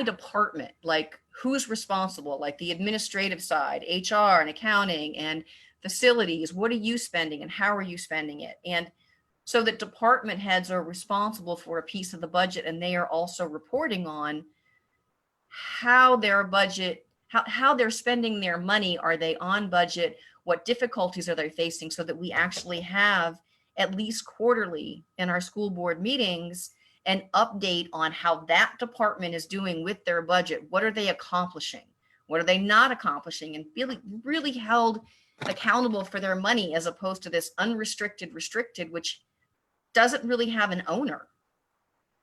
department, like who's responsible, like the administrative side, HR and accounting and facilities. What are you spending and how are you spending it? And so that department heads are responsible for a piece of the budget, and they are also reporting on how their budget, how they're spending their money. Are they on budget? What difficulties are they facing, so that we actually have at least quarterly in our school board meetings an update on how that department is doing with their budget. What are they accomplishing? What are they not accomplishing? And really held accountable for their money, as opposed to this unrestricted, restricted, which doesn't really have an owner,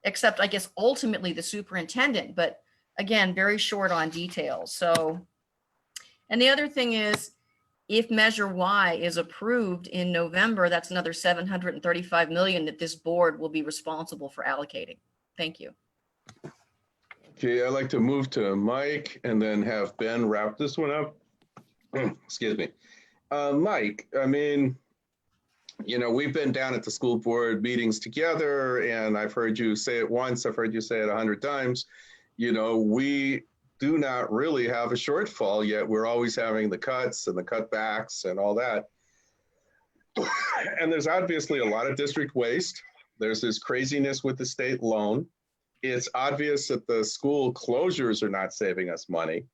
except I guess ultimately the superintendent, but again, very short on details. So, and the other thing is, if Measure Y is approved in November, that's another 735 million that this board will be responsible for allocating. Thank you. Okay, I'd like to move to Mike and then have Ben wrap this one up. Excuse me. Mike, I mean, you know, we've been down at the school board meetings together, and I've heard you say it once, I've heard you say it 100 times. You know, we do not really have a shortfall, yet we're always having the cuts and the cutbacks and all that. And there's obviously a lot of district waste. There's this craziness with the state loan. It's obvious that the school closures are not saving us money.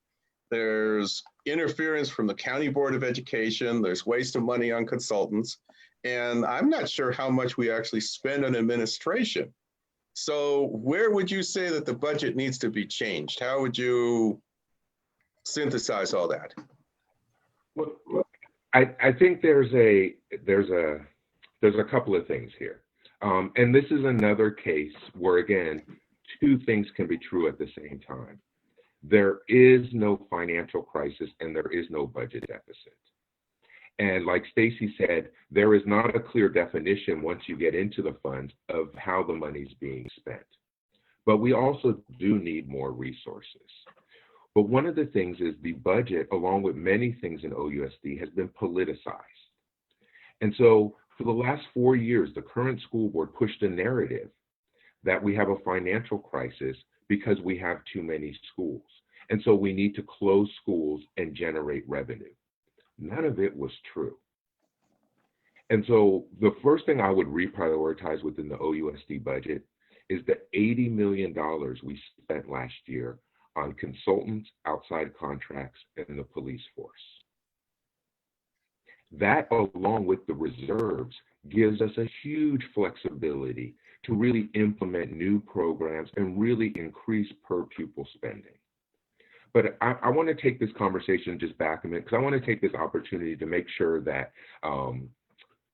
There's interference from the County Board of Education. There's waste of money on consultants. And I'm not sure how much we actually spend on administration. So where would you say that the budget needs to be changed? How would you synthesize all that? Well, I think there's a couple of things here. And this is another case where, again, 2 things can be true at the same time. There is no financial crisis and there is no budget deficit. And like Stacy said, there is not a clear definition once you get into the funds of how the money's being spent. But we also do need more resources. But one of the things is the budget, along with many things in OUSD, has been politicized. And so for the last 4 years, the current school board pushed a narrative that we have a financial crisis because we have too many schools. And so we need to close schools and generate revenue. None of it was true. And so the first thing I would reprioritize within the OUSD budget is the $80 million we spent last year on consultants, outside contracts, and the police force. That, along with the reserves, gives us a huge flexibility to really implement new programs and really increase per pupil spending. But I want to take this conversation just back a minute, because I want to take this opportunity to make sure that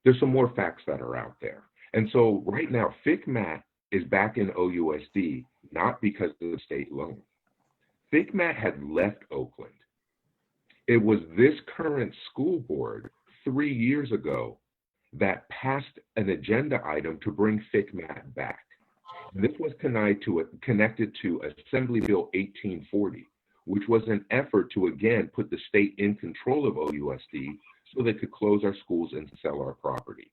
there's some more facts that are out there. And so right now, FCMAT is back in OUSD, not because of the state loan. FCMAT had left Oakland. It was this current school board 3 years ago that passed an agenda item to bring FCMAT back. And this was connected to Assembly Bill 1840, which was an effort to again put the state in control of OUSD so they could close our schools and sell our property.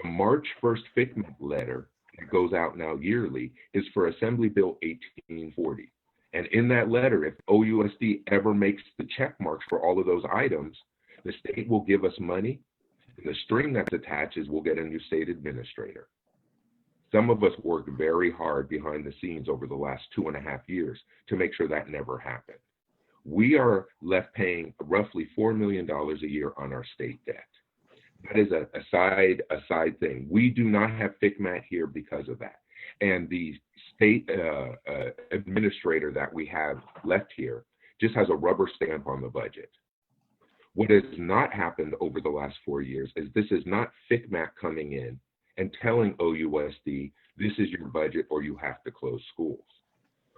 The March 1st FCMAT letter that goes out now yearly is for Assembly Bill 1840. And in that letter, if OUSD ever makes the check marks for all of those items, the state will give us money, and the string that's attached is we'll get a new state administrator. Some of us worked very hard behind the scenes over the last 2.5 years to make sure that never happened. We are left paying roughly $4 million a year on our state debt. That is a side thing. We do not have FCMAT here because of that. And the state administrator that we have left here just has a rubber stamp on the budget. What has not happened over the last 4 years is this is not FCMAT coming in and telling OUSD, this is your budget or you have to close schools.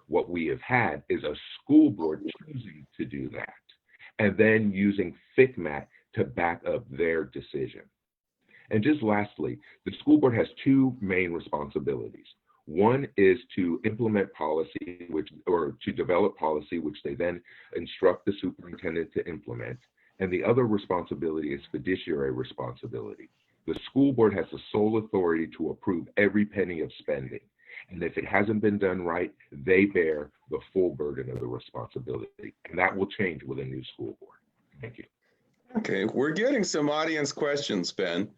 What we have had is a school board choosing to do that and then using FCMAT to back up their decision. And just lastly, the school board has two main responsibilities. One is to implement policy, or to develop policy, which they then instruct the superintendent to implement. And the other responsibility is fiduciary responsibility. The school board has the sole authority to approve every penny of spending. And if it hasn't been done right, they bear the full burden of the responsibility. And that will change with a new school board. Thank you. Okay, we're getting some audience questions, Ben.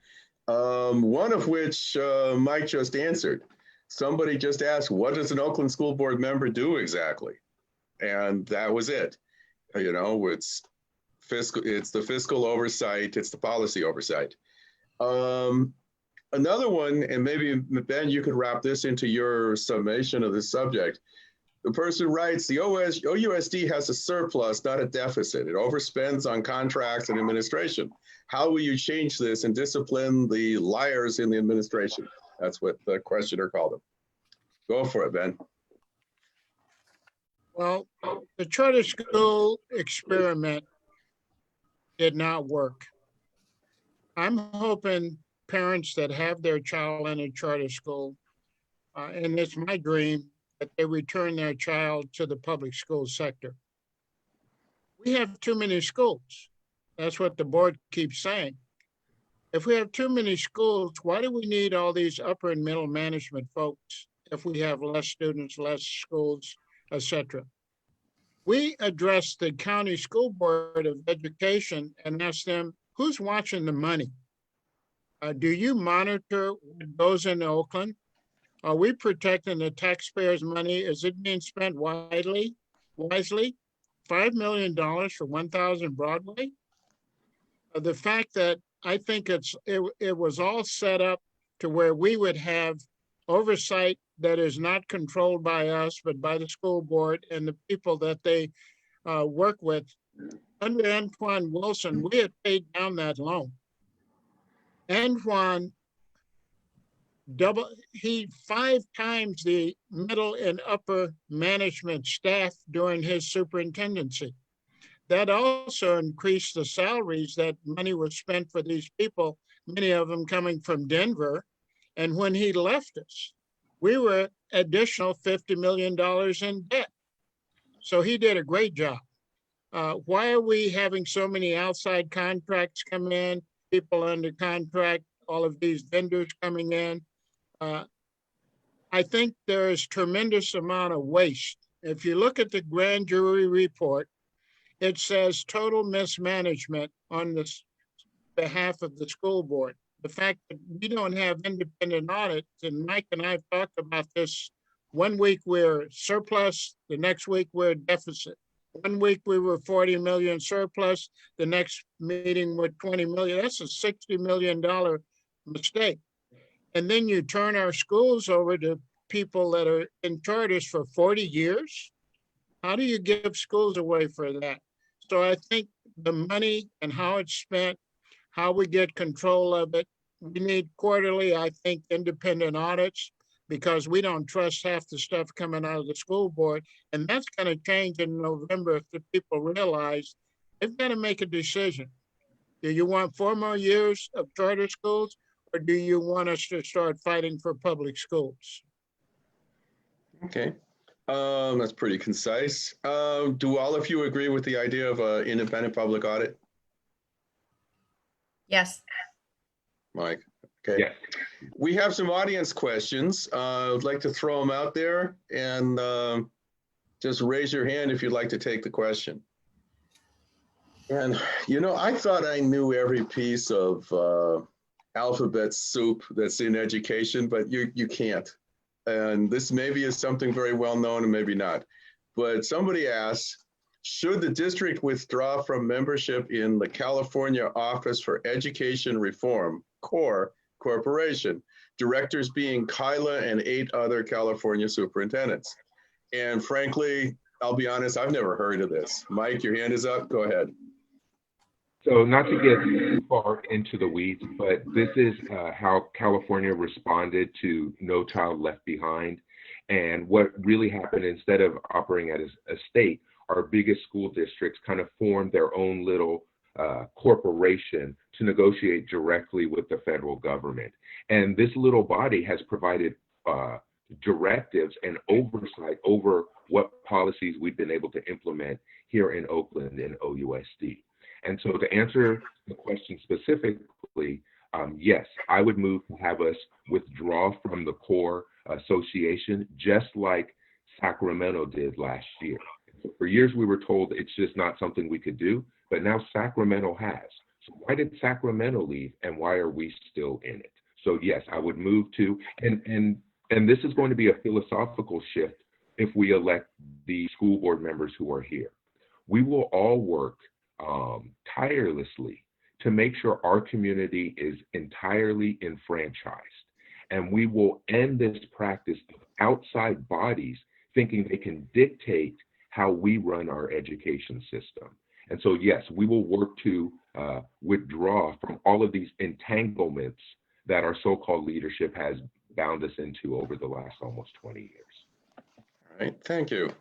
One of which Mike just answered. Somebody just asked, what does an Oakland school board member do exactly? And that was it. You know, it's the fiscal oversight, it's the policy oversight. Another one, and maybe Ben, you could wrap this into your summation of this subject. The person writes, the OUSD has a surplus, not a deficit. It overspends on contracts and administration. How will you change this and discipline the liars in the administration? That's what the questioner called them. Go for it, Ben. Well, the charter school experiment did not work. I'm hoping parents that have their child in a charter school, and it's my dream, that they return their child to the public school sector. We have too many schools. That's what the board keeps saying. If we have too many schools, why do we need all these upper and middle management folks if we have less students, less schools, etc.? We addressed the county school board of education and asked them, who's watching the money? Do you monitor what goes into Oakland? Are we protecting the taxpayers' money? Is it being spent wisely? $5 million for 1000 Broadway? The fact that I think it was all set up to where we would have oversight that is not controlled by us, but by the school board and the people that they work with. Under Antoine Wilson, we had paid down that loan. Antoine he 5 times the middle and upper management staff during his superintendency. That also increased the salaries. That money was spent for these people, many of them coming from Denver. And when he left us, we were additional $50 million in debt. So he did a great job. Why are we having so many outside contracts come in, people under contract, all of these vendors coming in? I think there is tremendous amount of waste. If you look at the grand jury report, it says total mismanagement on the behalf of the school board. The fact that we don't have independent audits, and Mike and I have talked about this. One week we're surplus, the next week we're deficit. One week we were 40 million surplus, the next meeting we're 20 million. That's a $60 million mistake. And then you turn our schools over to people that are in charters for 40 years. How do you give schools away for that? So I think the money and how it's spent, how we get control of it, we need quarterly, I think, independent audits, because we don't trust half the stuff coming out of the school board. And that's going to change in November if the people realize they've got to make a decision. Do you want 4 more years of charter schools, or do you want us to start fighting for public schools? Okay, that's pretty concise. Do all of you agree with the idea of an independent public audit? Yes. Mike? Okay. Yes. We have some audience questions. I'd like to throw them out there, and just raise your hand if you'd like to take the question. And, you know, I thought I knew every piece of alphabet soup that's in education, but you can't. And this maybe is something very well known and maybe not. But somebody asks, should the district withdraw from membership in the California Office for Education Reform, CORE, Corporation, directors being Kyla and 8 other California superintendents? And frankly, I'll be honest, I've never heard of this. Mike, your hand is up. Go ahead. So not to get too far into the weeds, but this is how California responded to No Child Left Behind. And what really happened, instead of operating as a state, our biggest school districts kind of formed their own little corporation to negotiate directly with the federal government. And this little body has provided directives and oversight over what policies we've been able to implement here in Oakland and OUSD. And so to answer the question specifically, yes, I would move to have us withdraw from the CORE Association, just like Sacramento did last year. For years, we were told it's just not something we could do, but now Sacramento has. So why did Sacramento leave, and why are we still in it? So yes, I would move to, and this is going to be a philosophical shift if we elect the school board members who are here. We will all work tirelessly to make sure our community is entirely enfranchised. And we will end this practice of outside bodies thinking they can dictate how we run our education system. And so, yes, we will work to withdraw from all of these entanglements that our so-called leadership has bound us into over the last almost 20 years. All right, thank you.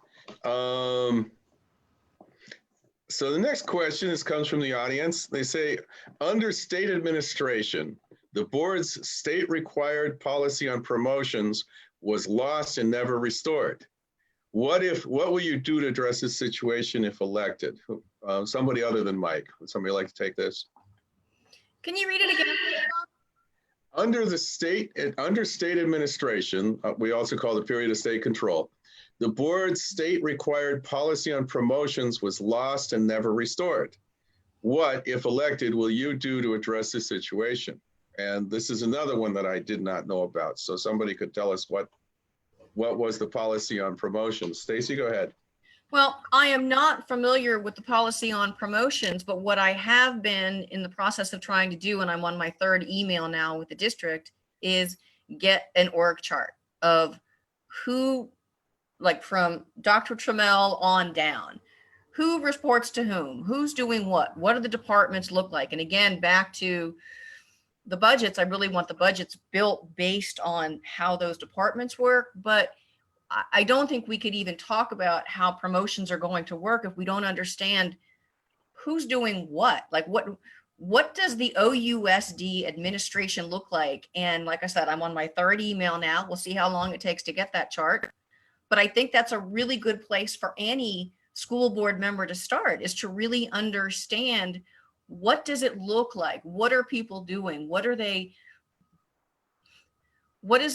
So the next question comes from the audience. They say, under state administration, the board's state-required policy on promotions was lost and never restored. What will you do to address this situation if elected? Somebody other than Mike. Would somebody like to take this? Can you read it again? Under state administration, we also call the period of state control, the board's state-required policy on promotions was lost and never restored. What, if elected, will you do to address this situation? And this is another one that I did not know about. So somebody could tell us what was the policy on promotions. Stacy, go ahead. Well, I am not familiar with the policy on promotions, but what I have been in the process of trying to do, and I'm on my 3rd email now with the district, is get an org chart of who, like from Dr. Trammell on down, who reports to whom, who's doing what do the departments look like? And again, back to the budgets, I really want the budgets built based on how those departments work. But I don't think we could even talk about how promotions are going to work if we don't understand who's doing what. Like what does the OUSD administration look like? And like I said, I'm on my third email now. We'll see how long it takes to get that chart. But I think that's a really good place for any school board member to start, is to really understand, what does it look like? What are people doing? What is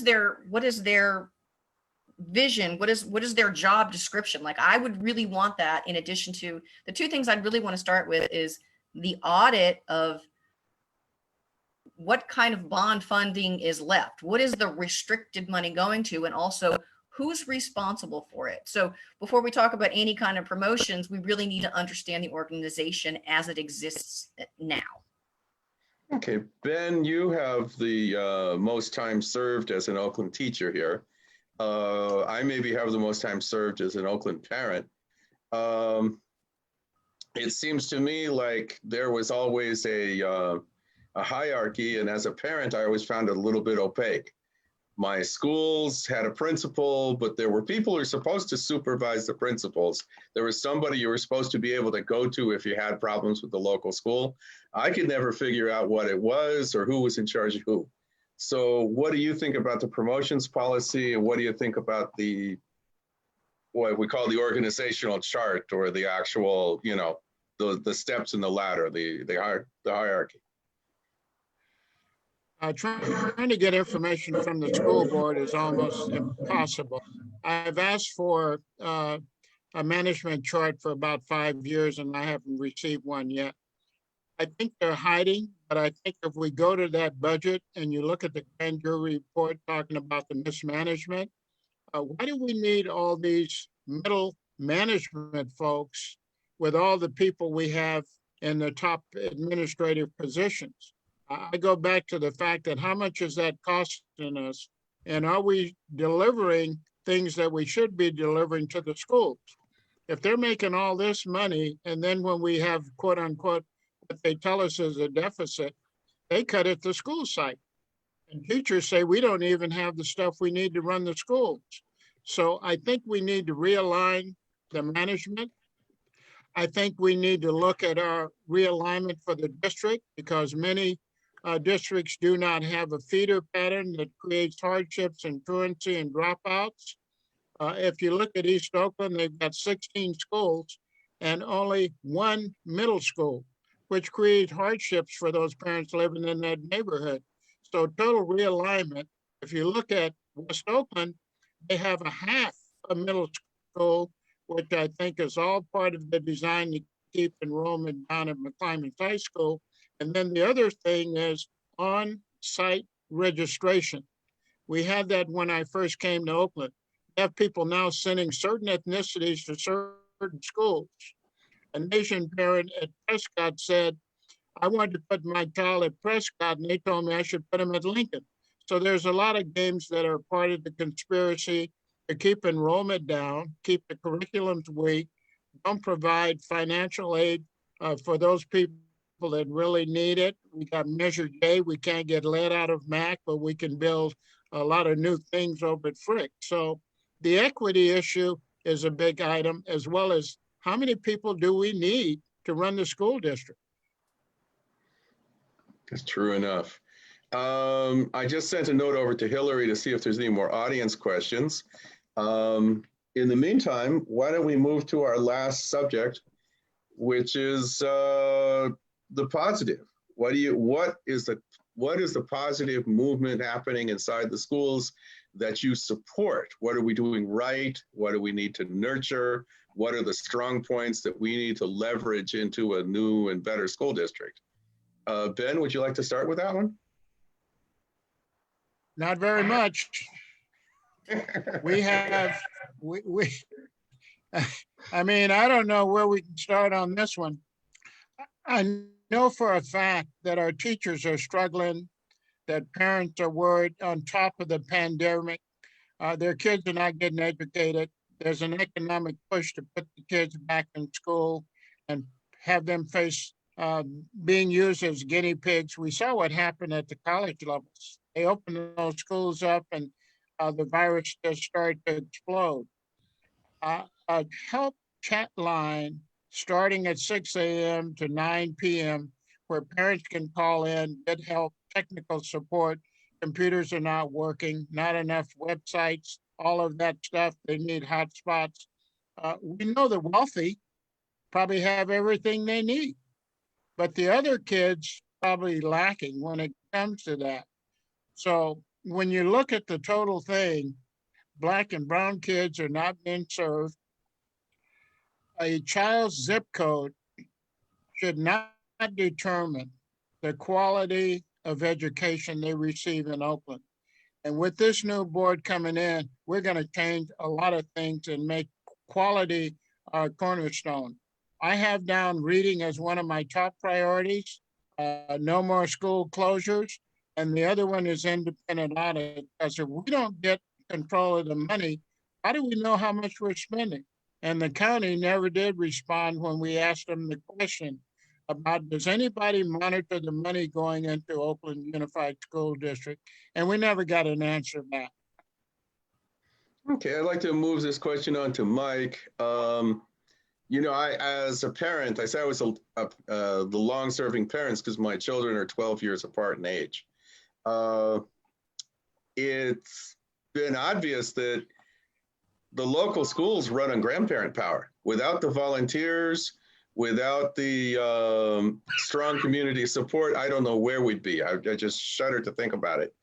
their vision? What is their job description? Like, I would really want that, in addition to the two things I'd really want to start with is the audit of what kind of bond funding is left. What is the restricted money going to? And also, who's responsible for it? So before we talk about any kind of promotions, we really need to understand the organization as it exists now. Okay, Ben, you have the most time served as an Oakland teacher here. I maybe have the most time served as an Oakland parent. It seems to me like there was always a hierarchy, and as a parent, I always found it a little bit opaque. My schools had a principal, but there were people who were supposed to supervise the principals. There was somebody you were supposed to be able to go to if you had problems with the local school. I could never figure out what it was or who was in charge of who. So what do you think about the promotions policy, and what do you think about the, what we call the organizational chart, or the actual, you know, the steps in the ladder, the hierarchy? Trying to get information from the school board is almost impossible. I've asked for a management chart for about 5 years, and I haven't received one yet. I think they're hiding, but I think if we go to that budget and you look at the grand jury report talking about the mismanagement, why do we need all these middle management folks with all the people we have in the top administrative positions? I go back to the fact that how much is that costing us? And are we delivering things that we should be delivering to the schools? If they're making all this money, and then when we have quote unquote, what they tell us is a deficit, they cut at the school site. And teachers say, we don't even have the stuff we need to run the schools. So I think we need to realign the management. I think we need to look at our realignment for the district, because many districts do not have a feeder pattern that creates hardships and truancy and dropouts. If you look at East Oakland, they've got 16 schools and only one middle school, which creates hardships for those parents living in that neighborhood. So total realignment. If you look at West Oakland, they have a half a middle school, which I think is all part of the design to keep enrollment down at McClymonds High School. And then the other thing is on-site registration. We had that when I first came to Oakland. We have people now sending certain ethnicities to certain schools. An Asian parent at Prescott said, I wanted to put my child at Prescott, and they told me I should put him at Lincoln. So there's a lot of games that are part of the conspiracy to keep enrollment down, keep the curriculums weak, don't provide financial aid for those people that really need it. We got Measure J. We can't get lead out of Mac, but we can build a lot of new things over at Frick. So the equity issue is a big item, as well as how many people do we need to run the school district? That's true enough. I just sent a note over to Hillary to see if there's any more audience questions. In the meantime, why don't we move to our last subject, which is the positive. What is the positive movement happening inside the schools that you support? What are we doing right? What do we need to nurture? What are the strong points that we need to leverage into a new and better school district? Ben, would you like to start with that one? Not very much. We have, I mean, I don't know where we can start on this one. I know for a fact that our teachers are struggling, that parents are worried on top of the pandemic. Their kids are not getting educated. There's an economic push to put the kids back in school and have them face being used as guinea pigs. We saw what happened at the college levels. They opened those schools up and the virus just started to explode. A help chat line starting at 6 a.m. to 9 p.m. where parents can call in, get help, technical support. Computers are not working, not enough websites, all of that stuff. They need hotspots. We know the wealthy probably have everything they need, but the other kids probably lacking when it comes to that. So when you look at the total thing, Black and brown kids are not being served. A child's zip code should not determine the quality of education they receive in Oakland. And with this new board coming in, we're going to change a lot of things and make quality our cornerstone. I have down reading as one of my top priorities, no more school closures. And the other one is independent audit. Because if we don't get control of the money, how do we know how much we're spending? And the county never did respond when we asked them the question about, does anybody monitor the money going into Oakland Unified School District? And we never got an answer back. Okay, I'd like to move this question on to Mike. I, as a parent, I say I was the long-serving parents because my children are 12 years apart in age. It's been obvious that the local schools run on grandparent power. Without the volunteers, without the strong community support, I don't know where we'd be. I just shudder to think about it.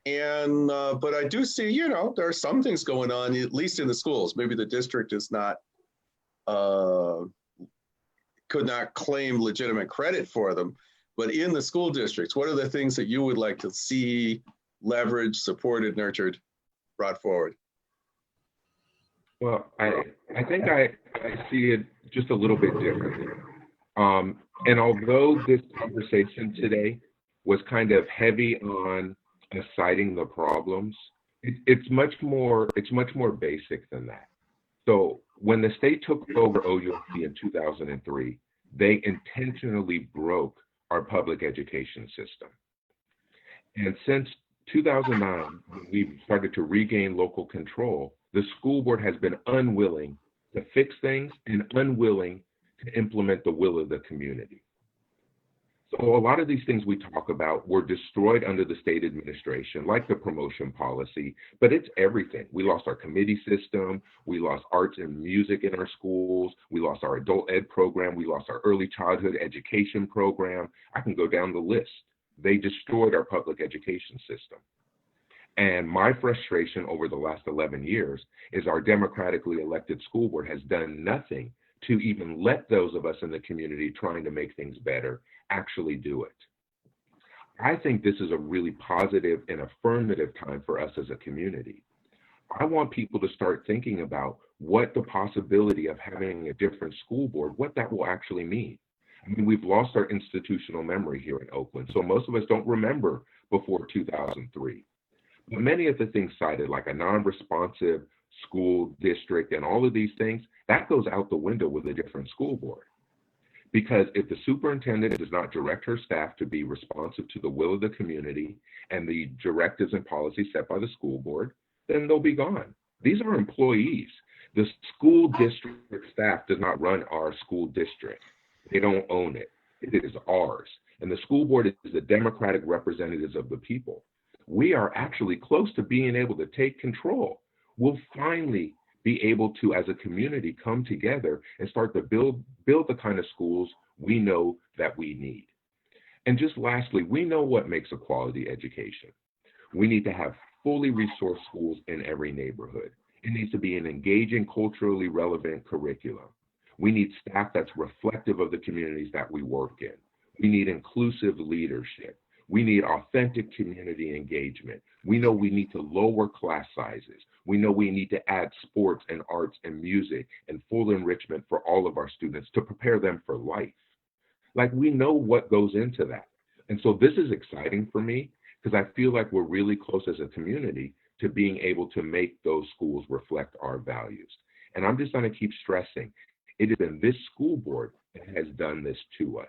And but I do see, there are some things going on, at least in the schools. Maybe the district is not could not claim legitimate credit for them, but in the school districts, what are the things that you would like to see leveraged, supported, nurtured, brought forward? Well, I think I see it just a little bit differently. And although this conversation today was kind of heavy on citing the problems, it's much more basic than that. So when the state took over OUC in 2003, they intentionally broke our public education system. And since 2009, when we started to regain local control, the school board has been unwilling to fix things and unwilling to implement the will of the community. So a lot of these things we talk about were destroyed under the state administration, like the promotion policy, but it's everything. We lost our committee system, we lost arts and music in our schools, we lost our adult ed program, we lost our early childhood education program. I can go down the list. They destroyed our public education system. And my frustration over the last 11 years is our democratically elected school board has done nothing to even let those of us in the community trying to make things better actually do it. I think this is a really positive and affirmative time for us as a community. I want people to start thinking about what the possibility of having a different school board, what that will actually mean. I mean, we've lost our institutional memory here in Oakland, so most of us don't remember before 2003. But many of the things cited, like a non-responsive school district and all of these things, that goes out the window with a different school board. Because if the superintendent does not direct her staff to be responsive to the will of the community and the directives and policies set by the school board, then they'll be gone. These are employees. The school district staff does not run our school district. They don't own it. It is ours. And the school board is the democratic representatives of the people. We are actually close to being able to take control. We'll finally be able to, as a community, come together and start to build the kind of schools we know that we need. And just lastly, we know what makes a quality education. We need to have fully resourced schools in every neighborhood. It needs to be an engaging, culturally relevant curriculum. We need staff that's reflective of the communities that we work in. We need inclusive leadership. We need authentic community engagement. We know we need to lower class sizes. We know we need to add sports and arts and music and full enrichment for all of our students to prepare them for life. Like, we know what goes into that. And so this is exciting for me because I feel like we're really close as a community to being able to make those schools reflect our values. And I'm just going to keep stressing, it has been this school board that has done this to us.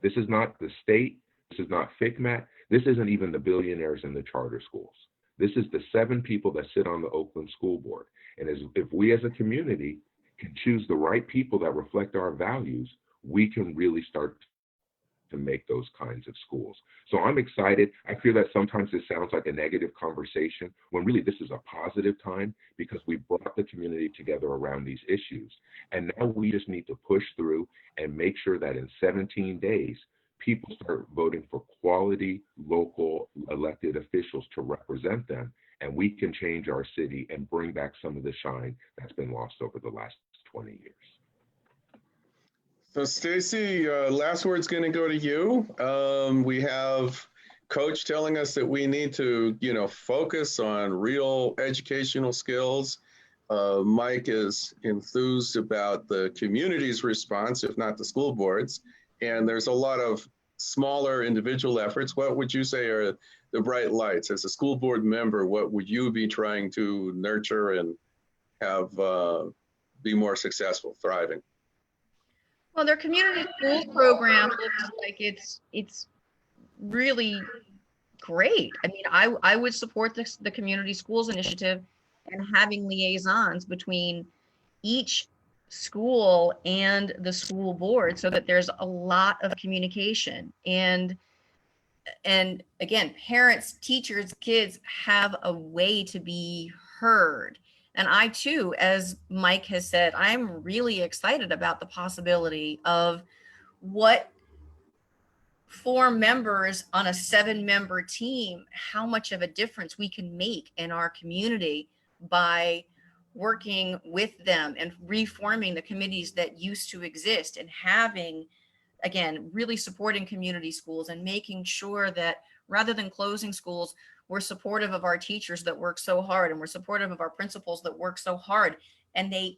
This is not the state. This is not FICMAT. This isn't even the billionaires in the charter schools. This is the 7 people that sit on the Oakland School Board. And if we as a community can choose the right people that reflect our values, we can really start to make those kinds of schools. So I'm excited. I feel that sometimes this sounds like a negative conversation when really this is a positive time because we brought the community together around these issues. And now we just need to push through and make sure that in 17 days, people start voting for quality local elected officials to represent them, and we can change our city and bring back some of the shine that's been lost over the last 20 years. So Stacy, last word's going to go to you. We have Coach telling us that we need to, focus on real educational skills. Mike is enthused about the community's response, if not the school boards. And there's a lot of smaller individual efforts. What would you say are the bright lights? As a school board member, what would you be trying to nurture and have be more successful, thriving? Well, their community schools program looks like it's really great. I mean, I would support the community schools initiative and having liaisons between each school and the school board so that there's a lot of communication. And again, parents, teachers, kids have a way to be heard. And I too, as Mike has said, I'm really excited about the possibility of what 4 members on a 7-member team, how much of a difference we can make in our community by working with them and reforming the committees that used to exist and having, again, really supporting community schools and making sure that rather than closing schools, we're supportive of our teachers that work so hard, and we're supportive of our principals that work so hard, and they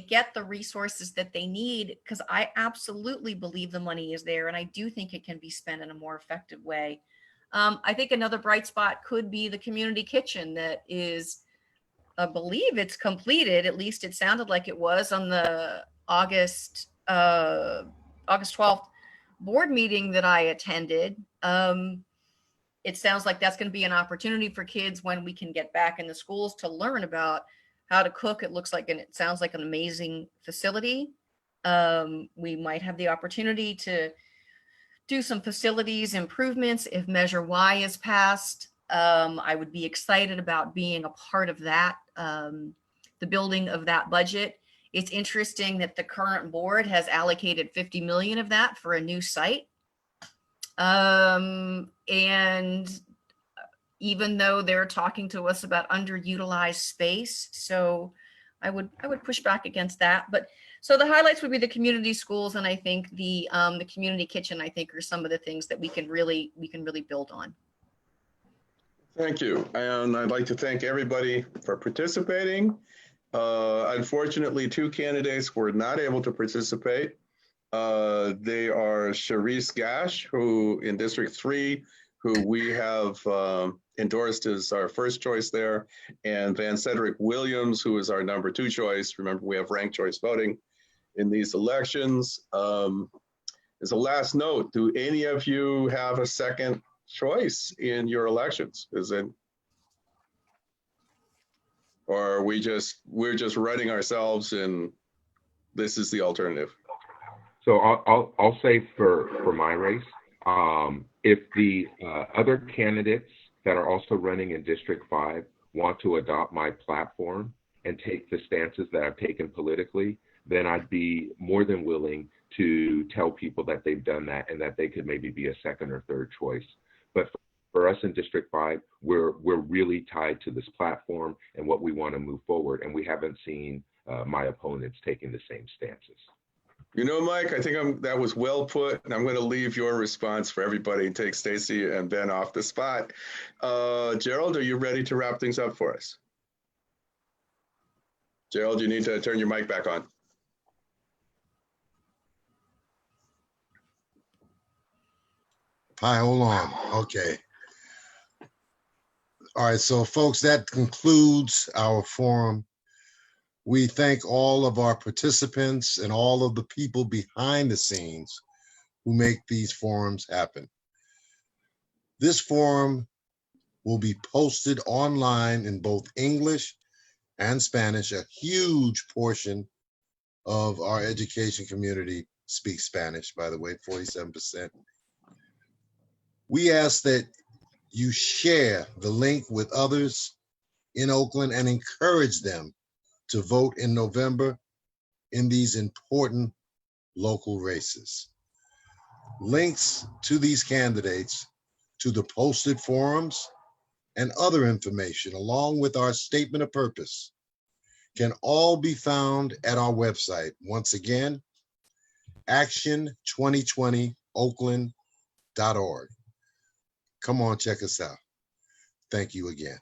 get the resources that they need, because I absolutely believe the money is there, and I do think it can be spent in a more effective way. I think another bright spot could be the community kitchen that is, I believe it's completed, at least it sounded like it was on the August 12th board meeting that I attended. It sounds like that's going to be an opportunity for kids when we can get back in the schools to learn about how to cook. It looks like, and it sounds like an amazing facility. We might have the opportunity to do some facilities improvements if Measure Y is passed. I would be excited about being a part of that, the building of that budget. It's interesting that the current board has allocated 50 million of that for a new site. And even though they're talking to us about underutilized space, so I would push back against that. But so the highlights would be the community schools, and I think the community kitchen, I think, are some of the things that we can really build on. Thank you. And I'd like to thank everybody for participating. Unfortunately, 2 candidates were not able to participate. They are Sharice Gash, who in District 3, who we have endorsed as our first choice there, and Van Cedric Williams, who is our number 2 choice. Remember, we have ranked choice voting in these elections. As a last note, do any of you have a second choice in your elections? Or are we're just running ourselves and this is the alternative? So I'll say for my race, if the other candidates that are also running in District 5 want to adopt my platform and take the stances that I've taken politically, then I'd be more than willing to tell people that they've done that and that they could maybe be a second or third choice. But for us in District 5, we're really tied to this platform and what we want to move forward, and we haven't seen my opponents taking the same stances. You know, Mike, I think that was well put, and I'm going to leave your response for everybody and take Stacy and Ben off the spot. Gerald, are you ready to wrap things up for us? Gerald, you need to turn your mic back on. Hi, hold on. Okay. All right, so folks, that concludes our forum. We thank all of our participants and all of the people behind the scenes who make these forums happen. This forum will be posted online in both English and Spanish. A huge portion of our education community speaks Spanish, by the way, 47%. We ask that you share the link with others in Oakland and encourage them to vote in November in these important local races. Links to these candidates, to the posted forums, and other information, along with our statement of purpose, can all be found at our website. Once again, action2020oakland.org. Come on, check us out. Thank you again.